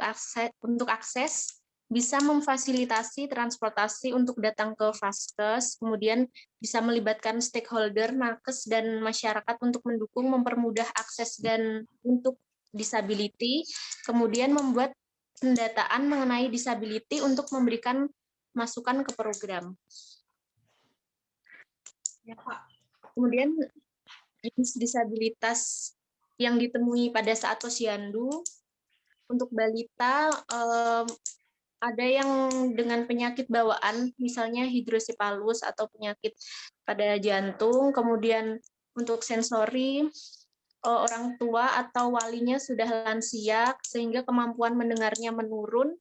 akses bisa memfasilitasi transportasi untuk datang ke vaskes, kemudian bisa melibatkan stakeholder, nakes, dan masyarakat untuk mendukung mempermudah akses dan untuk disability, kemudian membuat pendataan mengenai disability untuk memberikan masukan ke program. Ya, Pak. Kemudian jenis disabilitas yang ditemui pada saat posyandu, untuk balita ada yang dengan penyakit bawaan, misalnya hidrosipalus atau penyakit pada jantung, kemudian untuk sensori, orang tua atau walinya sudah lansia, sehingga kemampuan mendengarnya menurun,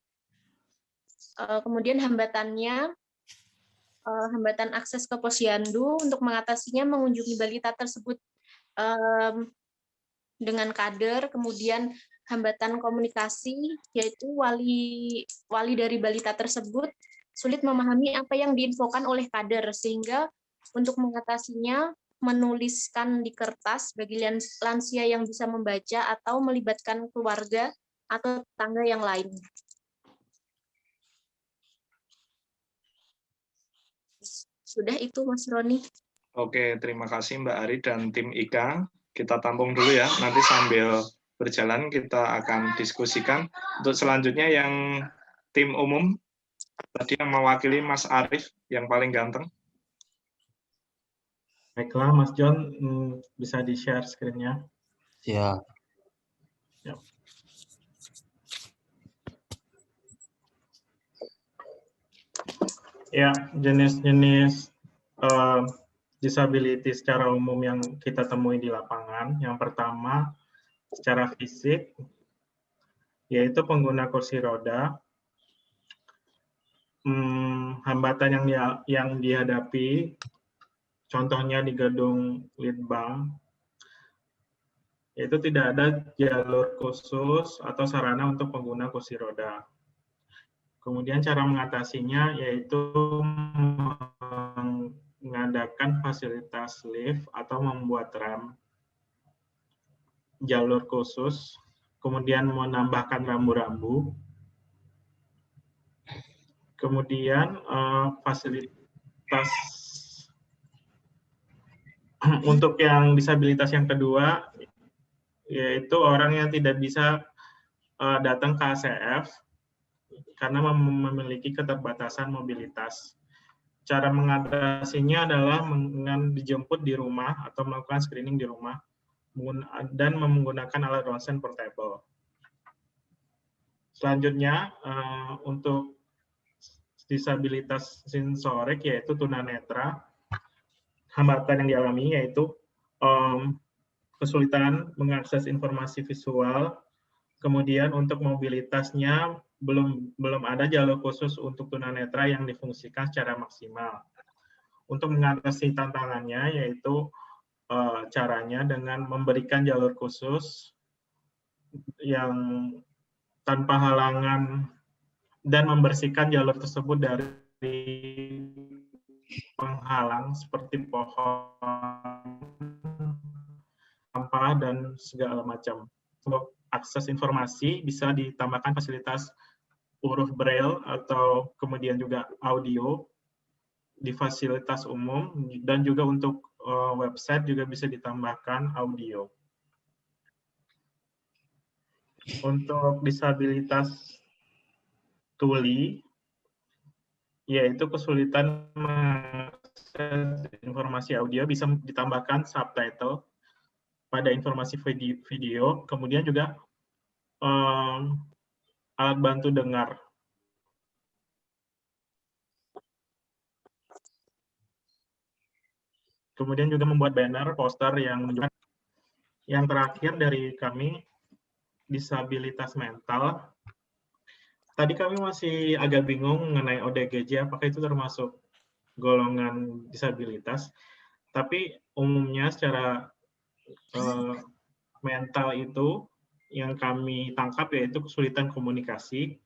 kemudian hambatannya, hambatan akses ke posyandu, untuk mengatasinya mengunjungi balita tersebut dengan kader, kemudian hambatan komunikasi, yaitu wali dari balita tersebut sulit memahami apa yang diinfokan oleh kader, sehingga untuk mengatasinya menuliskan di kertas bagi lansia yang bisa membaca atau melibatkan keluarga atau tetangga yang lain. Sudah itu, Mas Roni. Oke, terima kasih Mbak Ari dan tim IKA. Kita tampung dulu ya, nanti sambil berjalan kita akan diskusikan. Untuk selanjutnya yang tim umum, tadi yang mewakili Mas Arief, yang paling ganteng. Baiklah, Mas John, bisa di-share screen-nya? Ya. Ya, jenis-jenis disability secara umum yang kita temui di lapangan. Yang pertama, secara fisik, yaitu pengguna kursi roda. Hambatan yang dihadapi, contohnya di gedung Litbang, yaitu tidak ada jalur khusus atau sarana untuk pengguna kursi roda. Kemudian cara mengatasinya yaitu mengadakan fasilitas lift atau membuat ramp, jalur khusus, kemudian menambahkan rambu-rambu, kemudian fasilitas untuk yang disabilitas yang kedua, yaitu orang yang tidak bisa datang ke ACF karena memiliki keterbatasan mobilitas. Cara mengatasinya adalah dengan dijemput di rumah atau melakukan screening di rumah dan menggunakan alat ronsen portable. Selanjutnya, untuk disabilitas sensorik yaitu tunanetra, hambatan yang dialami yaitu kesulitan mengakses informasi visual, kemudian untuk mobilitasnya belum ada jalur khusus untuk tunanetra yang difungsikan secara maksimal. Untuk mengatasi tantangannya yaitu caranya dengan memberikan jalur khusus yang tanpa halangan dan membersihkan jalur tersebut dari penghalang seperti pohon, sampah, dan segala macam. Untuk akses informasi bisa ditambahkan fasilitas huruf braille atau kemudian juga audio di fasilitas umum, dan juga untuk website juga bisa ditambahkan audio. Untuk disabilitas tuli, yaitu kesulitan mengakses informasi audio, bisa ditambahkan subtitle pada informasi video, kemudian juga alat bantu dengar. Kemudian juga membuat banner, poster yang menunjukkan. Yang terakhir dari kami, disabilitas mental. Tadi kami masih agak bingung mengenai ODGJ, apakah itu termasuk golongan disabilitas. Tapi umumnya secara mental itu yang kami tangkap yaitu kesulitan komunikasi.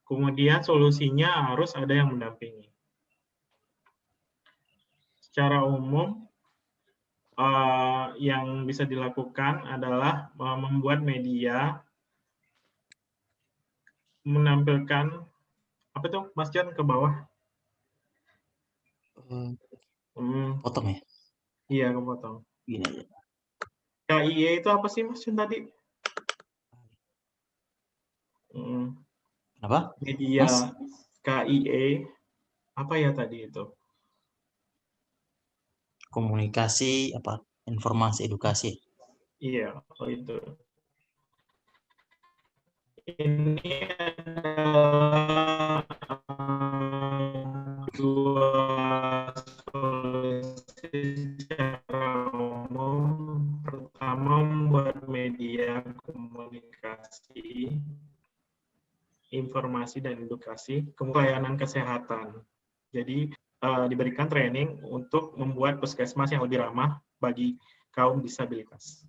Kemudian solusinya harus ada yang mendampingi. Secara umum, yang bisa dilakukan adalah membuat media, menampilkan, apa tuh Mas John ke bawah? Potong ya? Iya, kepotong. Gini aja. KIE itu apa sih Mas John tadi? Apa? Media Mas? KIE, apa ya tadi itu? Komunikasi, apa? Informasi, edukasi. Iya, itu. Ini adalah dua solusi secara umum. Pertama, membuat media komunikasi, informasi dan edukasi, kemudian layanan kesehatan. Jadi diberikan training untuk membuat puskesmas yang lebih ramah bagi kaum disabilitas.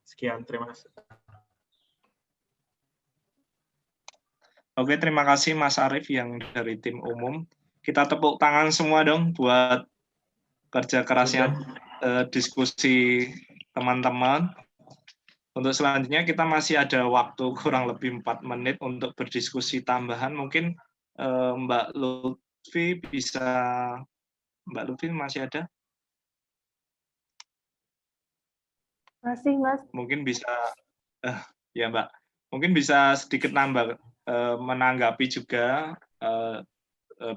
Sekian, terima kasih. Oke, terima kasih Mas Arief yang dari tim umum. Kita tepuk tangan semua dong buat kerja kerasnya diskusi teman-teman. Untuk selanjutnya kita masih ada waktu kurang lebih 4 menit untuk berdiskusi tambahan. Mungkin Mbak Lutfi bisa, Mbak Lutfi masih ada? Masih, Mas. Mungkin bisa, ya Mbak, mungkin bisa sedikit nambah, menanggapi juga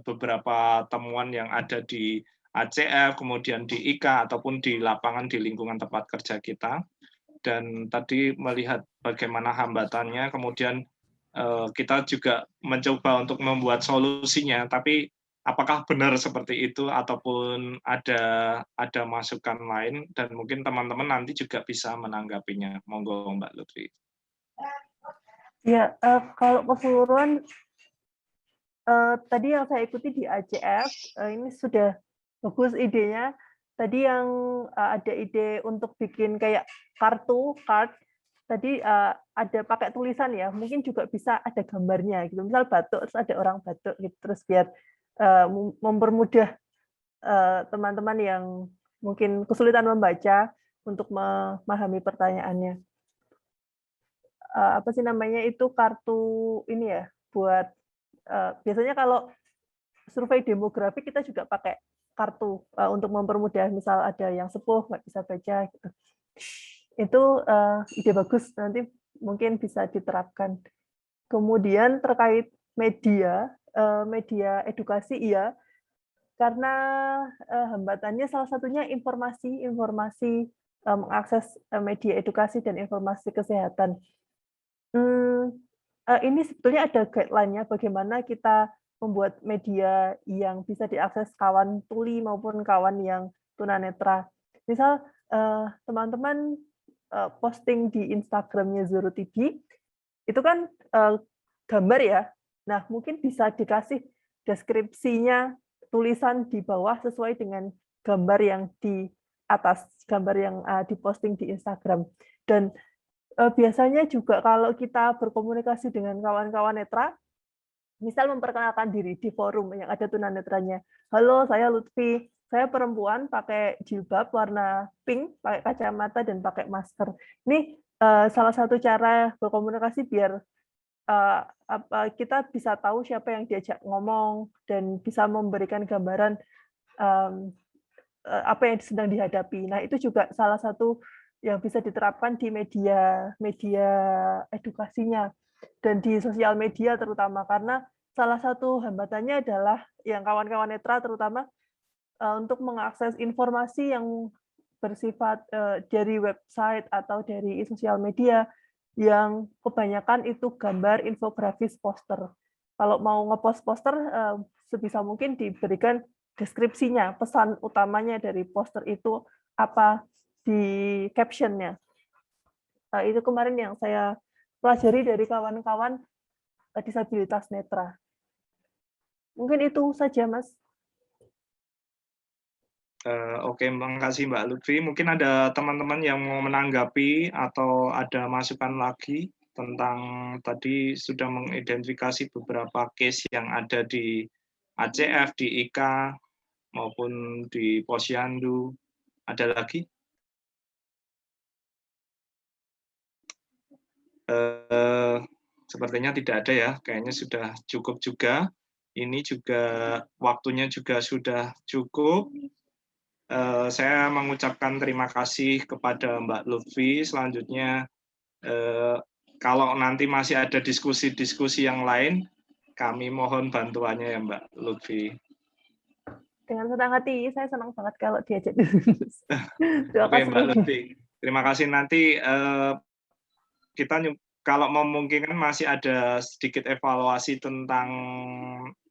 beberapa temuan yang ada di ACF, kemudian di IKA, ataupun di lapangan di lingkungan tempat kerja kita. Dan tadi melihat bagaimana hambatannya, kemudian kita juga mencoba untuk membuat solusinya, tapi apakah benar seperti itu, ataupun ada masukan lain, dan mungkin teman-teman nanti juga bisa menanggapinya. Monggo Mbak Lutfi. Ya, kalau keseluruhan tadi yang saya ikuti di ACF, ini sudah bagus idenya. Tadi yang ada ide untuk bikin kayak card, tadi ada pakai tulisan ya, mungkin juga bisa ada gambarnya gitu. Misal batuk, terus ada orang batuk gitu, terus biar mempermudah teman-teman yang mungkin kesulitan membaca untuk memahami pertanyaannya. Apa sih namanya itu, kartu ini ya, buat biasanya kalau survei demografi kita juga pakai kartu untuk mempermudah, misal ada yang sepuh nggak bisa baca gitu. Itu ide bagus, nanti mungkin bisa diterapkan. Kemudian terkait media edukasi, iya, karena hambatannya salah satunya informasi mengakses media edukasi dan informasi kesehatan. Ini sebetulnya ada guideline-nya bagaimana kita membuat media yang bisa diakses kawan tuli maupun kawan yang tunanetra. Misal teman-teman posting di Instagram-nya Zoro TV, itu kan gambar ya. Nah, mungkin bisa dikasih deskripsinya, tulisan di bawah sesuai dengan gambar yang di atas, gambar yang diposting di Instagram. Dan biasanya juga kalau kita berkomunikasi dengan kawan-kawan netra, misal memperkenalkan diri di forum yang ada tunanetranya. Halo, saya Lutfi, saya perempuan pakai jilbab warna pink, pakai kacamata dan pakai masker. Ini salah satu cara berkomunikasi biar kita bisa tahu siapa yang diajak ngomong dan bisa memberikan gambaran apa yang sedang dihadapi. Nah, itu juga salah satu yang bisa diterapkan di media edukasinya dan di sosial media terutama, karena salah satu hambatannya adalah yang kawan-kawan netra terutama untuk mengakses informasi yang bersifat dari website atau dari sosial media yang kebanyakan itu gambar, infografis, poster. Kalau mau ngepost poster, sebisa mungkin diberikan deskripsinya, pesan utamanya dari poster itu apa di caption-nya. Itu kemarin yang saya pelajari dari kawan-kawan disabilitas netra. Mungkin itu saja, Mas. Oke, terima kasih Mbak Lutfi. Mungkin ada teman-teman yang mau menanggapi atau ada masukan lagi tentang tadi sudah mengidentifikasi beberapa case yang ada di ACF, di IKA, maupun di Posyandu. Ada lagi? Sepertinya tidak ada ya, kayaknya sudah cukup juga. Ini juga waktunya juga sudah cukup. Saya mengucapkan terima kasih kepada Mbak Lutfi. Selanjutnya, kalau nanti masih ada diskusi-diskusi yang lain, kami mohon bantuannya ya Mbak Lutfi. Dengan senang hati, saya senang banget kalau diajak diskusi. Oke Mbak Lutfi, terima kasih. Nanti kita kalau memungkinkan masih ada sedikit evaluasi tentang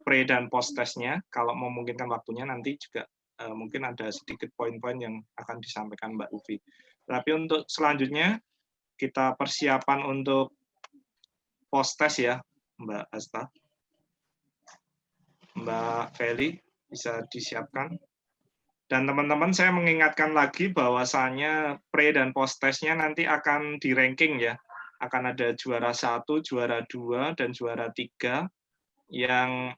pre dan post testnya. Kalau memungkinkan waktunya nanti juga mungkin ada sedikit poin-poin yang akan disampaikan Mbak Lutfi. Tapi untuk selanjutnya kita persiapan untuk post test ya, Mbak Asta, Mbak Feli bisa disiapkan. Dan teman-teman saya mengingatkan lagi bahwasannya pre dan post testnya nanti akan di ranking ya, akan ada juara 1, juara 2, dan juara 3 yang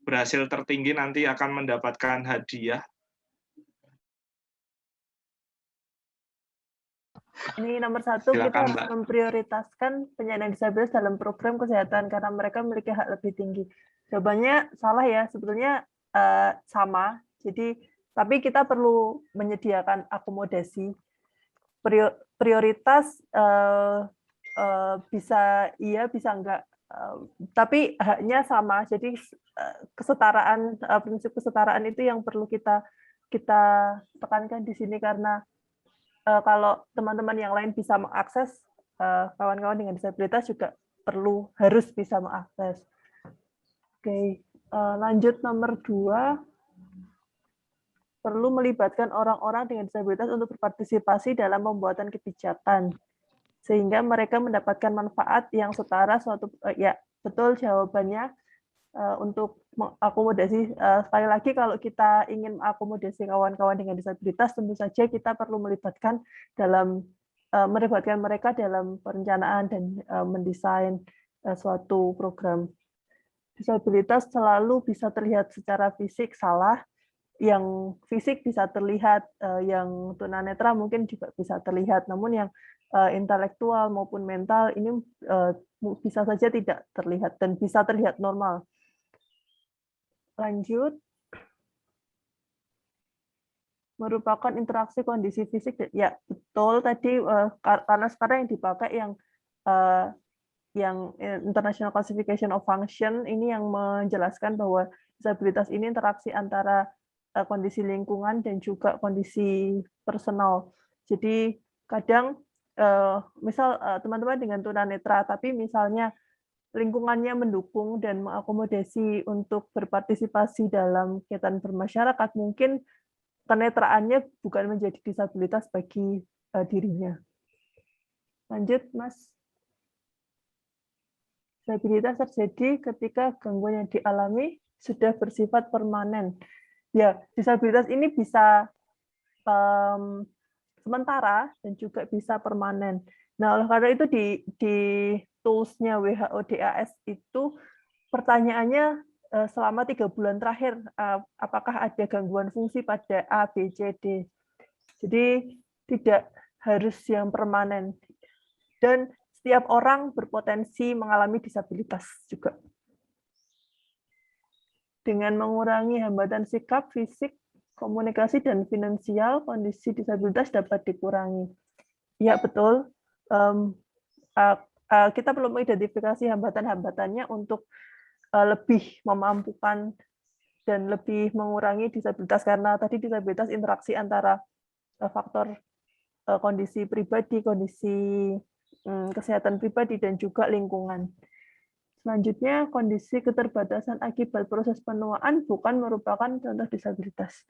berhasil tertinggi nanti akan mendapatkan hadiah. Ini nomor 1, kita harus memprioritaskan penyandang disabilitas dalam program kesehatan karena mereka memiliki hak lebih tinggi. Jawabannya salah ya, sebetulnya sama. Jadi, tapi kita perlu menyediakan akomodasi. Prioritas bisa iya, bisa enggak. Tapi haknya sama. Jadi kesetaraan, prinsip kesetaraan itu yang perlu kita tekankan di sini karena kalau teman-teman yang lain bisa mengakses, kawan-kawan dengan disabilitas juga harus bisa mengakses. Oke, lanjut nomor 2, perlu melibatkan orang-orang dengan disabilitas untuk berpartisipasi dalam pembuatan kebijakan, sehingga mereka mendapatkan manfaat yang setara ya betul jawabannya. Untuk mengakomodasi, sekali lagi kalau kita ingin mengakomodasi kawan-kawan dengan disabilitas, tentu saja kita perlu melibatkan mereka dalam perencanaan dan mendesain suatu program. Disabilitas selalu bisa terlihat secara fisik salah, yang fisik bisa terlihat, yang tunanetra mungkin juga bisa terlihat, namun yang intelektual maupun mental ini bisa saja tidak terlihat dan bisa terlihat normal. Lanjut, merupakan interaksi kondisi fisik. Ya, betul tadi, karena sekarang yang dipakai yang International Classification of Function ini yang menjelaskan bahwa disabilitas ini interaksi antara kondisi lingkungan dan juga kondisi personal. Jadi kadang misal teman-teman dengan tunanetra, tapi misalnya lingkungannya mendukung dan mengakomodasi untuk berpartisipasi dalam kegiatan bermasyarakat, mungkin kenetraannya bukan menjadi disabilitas bagi dirinya. Lanjut, Mas. Disabilitas terjadi ketika gangguan yang dialami sudah bersifat permanen. Ya, disabilitas ini bisa sementara dan juga bisa permanen. Nah, oleh karena itu di tools-nya WHO DAS itu pertanyaannya selama 3 bulan terakhir, apakah ada gangguan fungsi pada A, B, C, D. Jadi tidak harus yang permanen. Dan setiap orang berpotensi mengalami disabilitas juga. Dengan mengurangi hambatan sikap, fisik, komunikasi, dan finansial, kondisi disabilitas dapat dikurangi. Ya, betul. Kita perlu mengidentifikasi hambatan-hambatannya untuk lebih memampukan dan lebih mengurangi disabilitas, karena tadi disabilitas interaksi antara faktor kondisi pribadi, kondisi kesehatan pribadi, dan juga lingkungan. Selanjutnya, kondisi keterbatasan akibat proses penuaan bukan merupakan contoh disabilitas.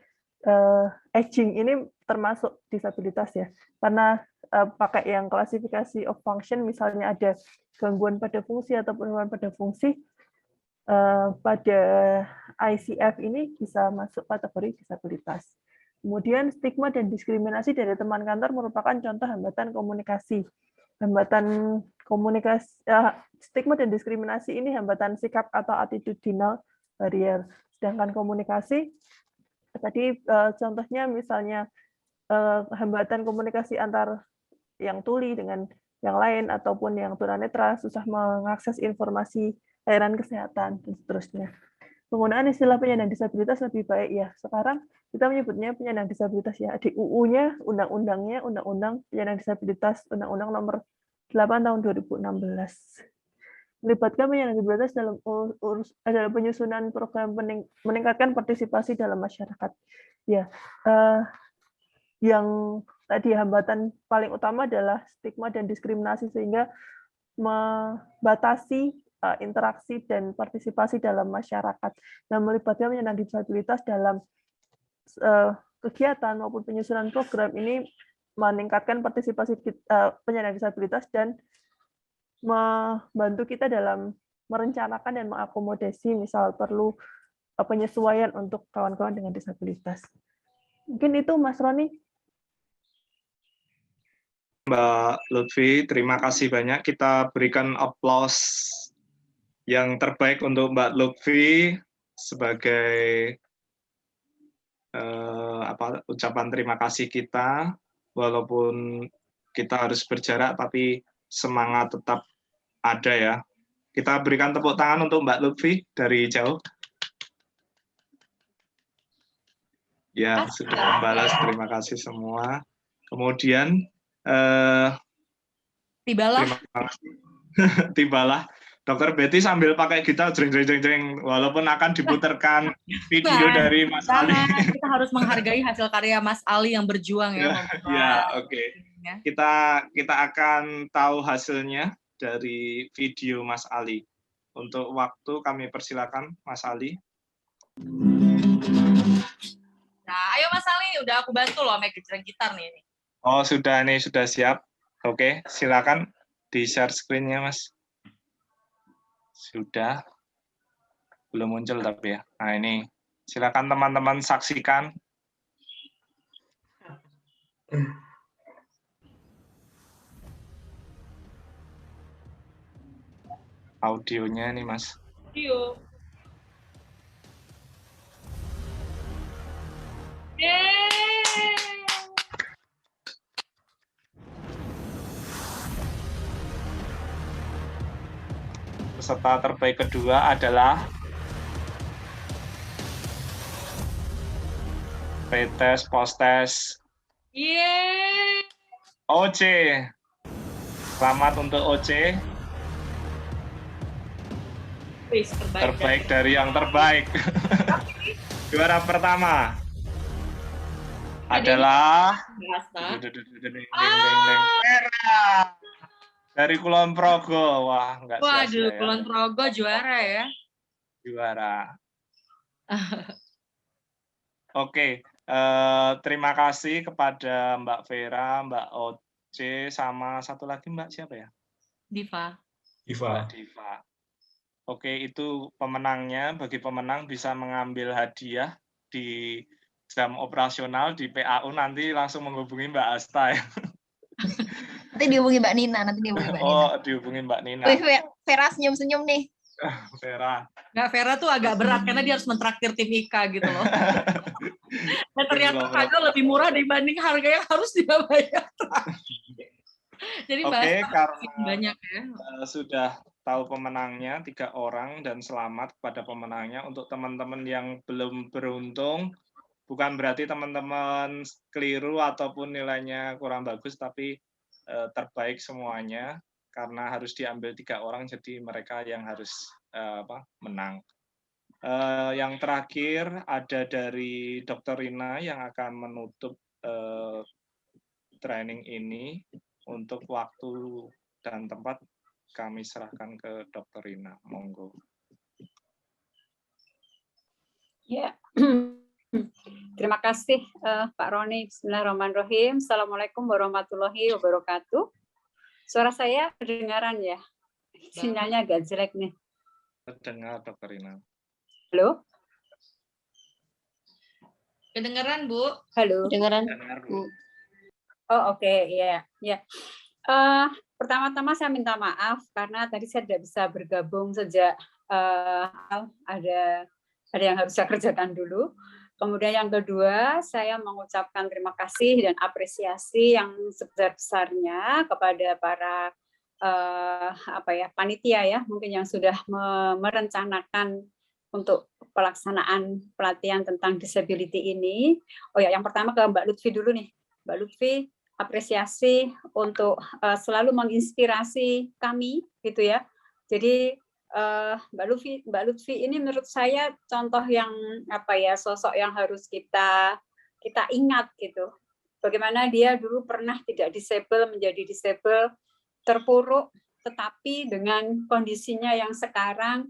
Aging ini termasuk disabilitas ya, karena pakai yang klasifikasi of function, misalnya ada gangguan pada fungsi atau penurunan pada fungsi, pada ICF ini bisa masuk kategori disabilitas. Kemudian stigma dan diskriminasi dari teman kantor merupakan contoh hambatan komunikasi. Hambatan komunikasi, stigma dan diskriminasi ini hambatan sikap atau attitudinal barrier. Sedangkan komunikasi, tadi contohnya misalnya hambatan komunikasi antar yang tuli dengan yang lain ataupun yang tunanetra, susah mengakses informasi layanan kesehatan, dan seterusnya. Penggunaan istilah penyandang disabilitas lebih baik ya. Sekarang kita menyebutnya penyandang disabilitas ya. Di UU-nya, undang-undangnya, Undang-Undang Penyandang Disabilitas, Undang-Undang Nomor 8 Tahun 2016. Melibatkan penyandang disabilitas dalam penyusunan program meningkatkan partisipasi dalam masyarakat. Ya, yang tadi hambatan paling utama adalah stigma dan diskriminasi, sehingga membatasi interaksi dan partisipasi dalam masyarakat. Dan melibatkan penyandang disabilitas dalam kegiatan maupun penyusunan program ini meningkatkan partisipasi penyandang disabilitas dan membantu kita dalam merencanakan dan mengakomodasi misal perlu penyesuaian untuk kawan-kawan dengan disabilitas. Mungkin itu Mas Roni. Mbak Lutfi, terima kasih banyak. Kita berikan aplaus yang terbaik untuk Mbak Lutfi sebagai ucapan terima kasih kita. Walaupun kita harus berjarak, tapi semangat tetap ada ya. Kita berikan tepuk tangan untuk Mbak Lutfi dari jauh. Ya, sudah membalas. Terima kasih semua. Kemudian tibalah Dokter Betty sambil pakai gitar jreng, walaupun akan diputarkan video dari Mas Ali. Kita harus menghargai hasil karya Mas Ali yang berjuang ya. Ya, oke. Kita akan tahu hasilnya dari video Mas Ali. Untuk waktu kami persilakan Mas Ali. Nah, ayo Mas Ali, udah aku bantu loh make gitar nih. Oh, sudah nih, sudah siap. Oke, silakan di-share screen-nya, Mas. Sudah. Belum muncul tapi ya. Nah, ini. Silakan teman-teman saksikan. Audionya nih, Mas. Audio. Peserta terbaik kedua adalah P-Tes, Postes, OC. Selamat untuk OC. Terbaik dari yang terbaik. Juara pertama adalah Vera dari Kulon Progo. Wah, enggak sia-sia. Waduh, Kulon Progo juara ya. Juara. Oke, terima kasih kepada Mbak Vera, Mbak Oce, sama satu lagi Mbak siapa ya? Diva. Mbak Diva. Oke, itu pemenangnya. Bagi pemenang bisa mengambil hadiah di jam operasional di PAU, nanti langsung menghubungi Mbak Asta ya. Nanti dihubungi Mbak Nina, Oh, dihubungi Mbak Nina. Wih, Vera senyum-senyum nih. Vera. Nggak, Vera tuh agak berat karena dia harus mentraktir tim Ika gitu loh. Dan ternyata kado lebih murah dibanding harga yang harus dia bayar. Jadi Oke, bahas karena banyak ya. Sudah tahu pemenangnya 3 orang dan selamat kepada pemenangnya. Untuk teman-teman yang belum beruntung, bukan berarti teman-teman keliru ataupun nilainya kurang bagus, tapi terbaik semuanya karena harus diambil 3 orang, jadi mereka yang harus menang. Yang terakhir ada dari Dr. Rina yang akan menutup training ini. Untuk waktu dan tempat kami serahkan ke Dr. Rina. Monggo. Ya, terima kasih Pak Roni. Bismillahirrahmanirrahim. Assalamualaikum warahmatullahi wabarakatuh. Suara saya kedengaran ya? Sinyalnya agak jelek nih. Dengar Dr. Rina. Halo? Kedengaran Bu? Halo. Kedengaran Bu. Oh oke, ya. Pertama-tama saya minta maaf karena tadi saya tidak bisa bergabung sejak ada yang harus saya kerjakan dulu. Kemudian yang kedua, saya mengucapkan terima kasih dan apresiasi yang sebesar-besarnya kepada para panitia ya, mungkin yang sudah merencanakan untuk pelaksanaan pelatihan tentang disability ini. Oh ya, yang pertama ke Mbak Lutfi dulu nih. Mbak Lutfi, apresiasi untuk selalu menginspirasi kami gitu ya. Jadi Mbak Lutfi ini menurut saya contoh yang sosok yang harus kita ingat gitu. Bagaimana dia dulu pernah tidak disable menjadi disable, terpuruk, tetapi dengan kondisinya yang sekarang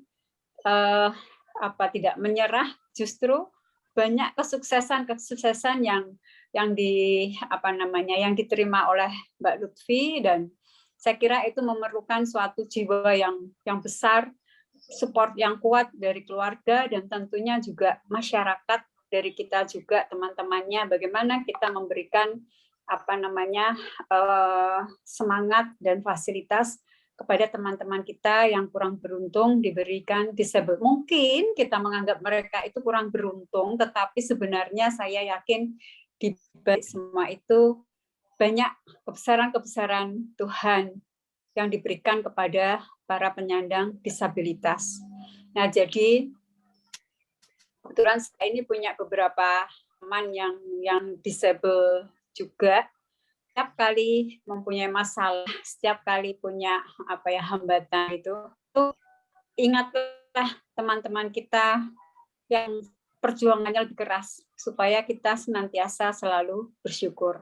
tidak menyerah, justru banyak kesuksesan yang diterima oleh Mbak Lutfi, dan saya kira itu memerlukan suatu jiwa yang besar, support yang kuat dari keluarga dan tentunya juga masyarakat, dari kita juga teman-temannya, bagaimana kita memberikan semangat dan fasilitas kepada teman-teman kita yang kurang beruntung diberikan disable. Mungkin kita menganggap mereka itu kurang beruntung, tetapi sebenarnya saya yakin di balik semua itu banyak kebesaran-kebesaran Tuhan yang diberikan kepada para penyandang disabilitas. Nah, jadi kebetulan saya ini punya beberapa teman yang disable juga. Setiap kali mempunyai masalah, setiap kali punya hambatan itu ingatlah teman-teman kita yang perjuangannya lebih keras supaya kita senantiasa selalu bersyukur.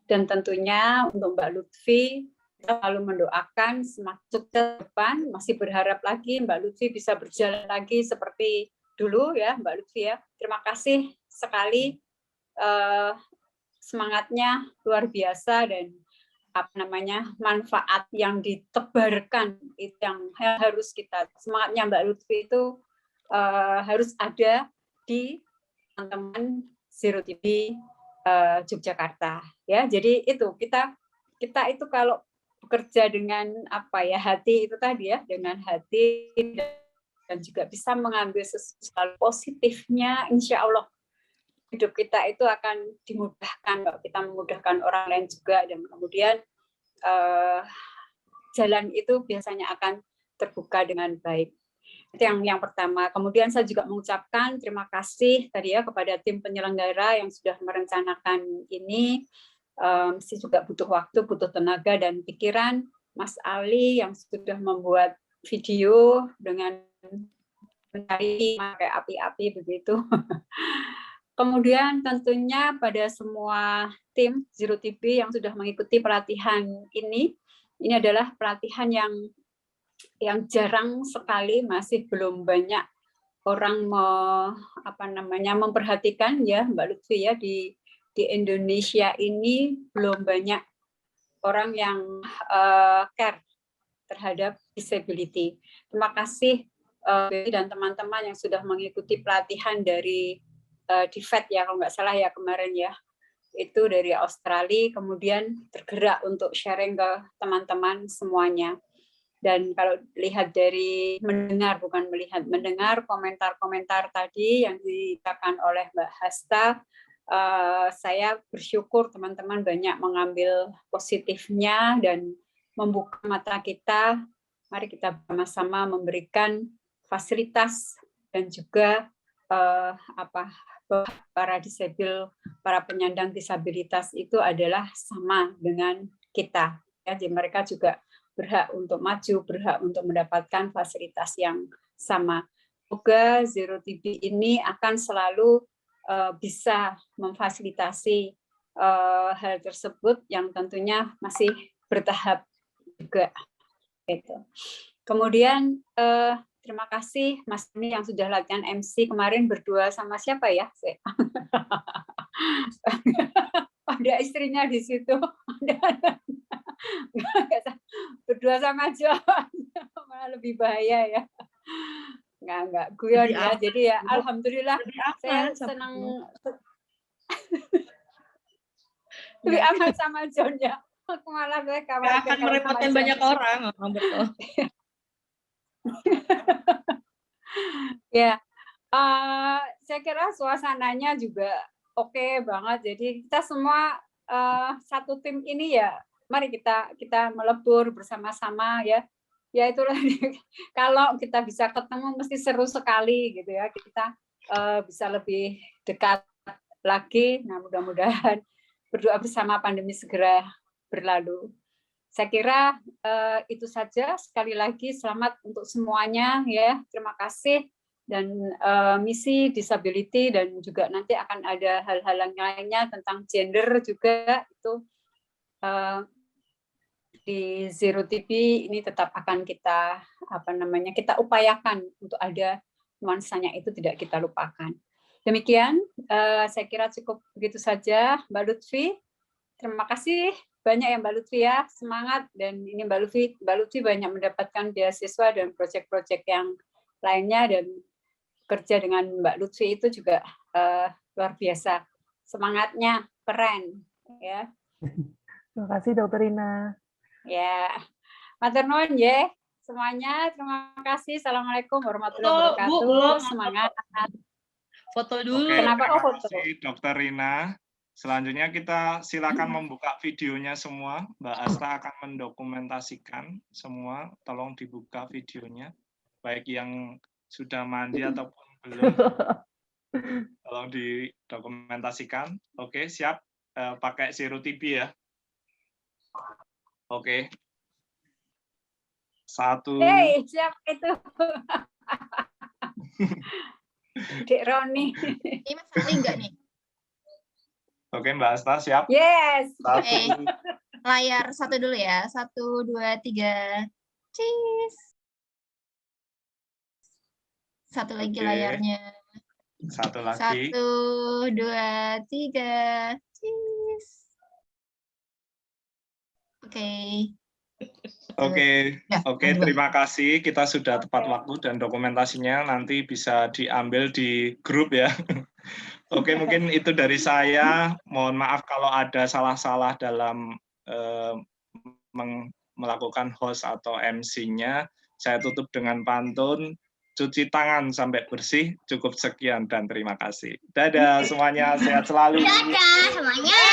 Dan tentunya untuk Mbak Lutfi, kita selalu mendoakan semakin ke depan, masih berharap lagi Mbak Lutfi bisa berjalan lagi seperti dulu ya Mbak Lutfi ya. Terima kasih sekali, semangatnya luar biasa, dan manfaat yang ditebarkan itu yang harus kita, semangatnya Mbak Lutfi itu harus ada di teman-teman Zero TV Yogyakarta ya. Jadi itu kita itu kalau bekerja dengan hati itu tadi ya, dengan hati dan juga bisa mengambil sesuatu positifnya, insya Allah hidup kita itu akan dimudahkan kalau kita memudahkan orang lain juga, dan kemudian jalan itu biasanya akan terbuka dengan baik. Itu yang pertama. Kemudian saya juga mengucapkan terima kasih tadi ya kepada tim penyelenggara yang sudah merencanakan ini. Mesti juga butuh waktu, butuh tenaga dan pikiran. Mas Ali yang sudah membuat video dengan mencari pakai api-api begitu. Kemudian tentunya pada semua tim Zero TV yang sudah mengikuti pelatihan ini adalah pelatihan yang jarang sekali, masih belum banyak orang memperhatikan ya Mbak Lutfi ya, di Indonesia ini belum banyak orang yang care terhadap disability. Terima kasih dan teman-teman yang sudah mengikuti pelatihan dari DFED ya kalau nggak salah ya kemarin ya, itu dari Australia, kemudian tergerak untuk sharing ke teman-teman semuanya. Dan kalau lihat dari mendengar komentar-komentar tadi yang dikatakan oleh Mbak Hasta, saya bersyukur teman-teman banyak mengambil positifnya dan membuka mata kita. Mari kita bersama-sama memberikan fasilitas dan juga para disabel, para penyandang disabilitas itu adalah sama dengan kita. Ya, jadi mereka juga berhak untuk maju, berhak untuk mendapatkan fasilitas yang sama. Semoga Zero TB ini akan selalu bisa memfasilitasi hal tersebut yang tentunya masih bertahap juga. Gitu. Kemudian terima kasih Mas ini yang sudah latihan MC kemarin berdua sama siapa ya? Ada istrinya di situ. Berdua sama John, malah lebih bahaya ya. Enggak guyon ya. Jadi ya alhamdulillah saya senang lebih aman sama John ya. Aku malah gue khawatir akan merepotkan banyak orang. Betul. Ya, saya kira suasananya juga oke banget. Jadi kita semua satu tim ini ya, mari kita melebur bersama-sama ya. Ya itulah kalau kita bisa ketemu mesti seru sekali gitu ya. Kita bisa lebih dekat lagi. Nah mudah-mudahan berdoa bersama pandemi segera berlalu. Saya kira itu saja. Sekali lagi selamat untuk semuanya ya. Terima kasih dan misi disability dan juga nanti akan ada hal-hal lainnya tentang gender juga itu di Zero TB ini tetap akan kita kita upayakan untuk ada nuansanya itu tidak kita lupakan. Demikian saya kira cukup begitu saja Mbak Lutfi. Terima kasih banyak ya Mbak Lutfi ya, semangat dan ini Mbak Lutfi banyak mendapatkan beasiswa dan proyek-proyek yang lainnya dan kerja dengan Mbak Lutfi itu juga luar biasa, semangatnya keren ya. Terima kasih Dokter Rina. Ya, matur nuwun ya semuanya. Terima kasih. Assalamualaikum warahmatullahi wabarakatuh. Semangat. Foto dulu. Oke, Kenapa terima foto? kasih Dokter Rina. Selanjutnya kita silakan membuka videonya semua. Mbak Asta akan mendokumentasikan semua. Tolong dibuka videonya. Baik yang sudah mandi ataupun belum. Tolong didokumentasikan. Oke, siap. Pakai Zero TB ya. Oke. Satu. Hei, siapa itu? Dek Roni. Ini Mas Ali enggak nih? Oke, Mbak Asta siap? Yes. Oke. Layar satu dulu ya. 1, 2, 3. Cheese. Satu lagi layarnya. Satu lagi. 1, 2, 3. Cheese. Oke. Oke, terima kasih. Kita sudah tepat waktu dan dokumentasinya nanti bisa diambil di grup ya. Oke, mungkin itu dari saya. Mohon maaf kalau ada salah-salah dalam melakukan host atau MC-nya. Saya tutup dengan pantun, cuci tangan sampai bersih, cukup sekian dan terima kasih. Dadah semuanya, sehat selalu. Dadah semuanya.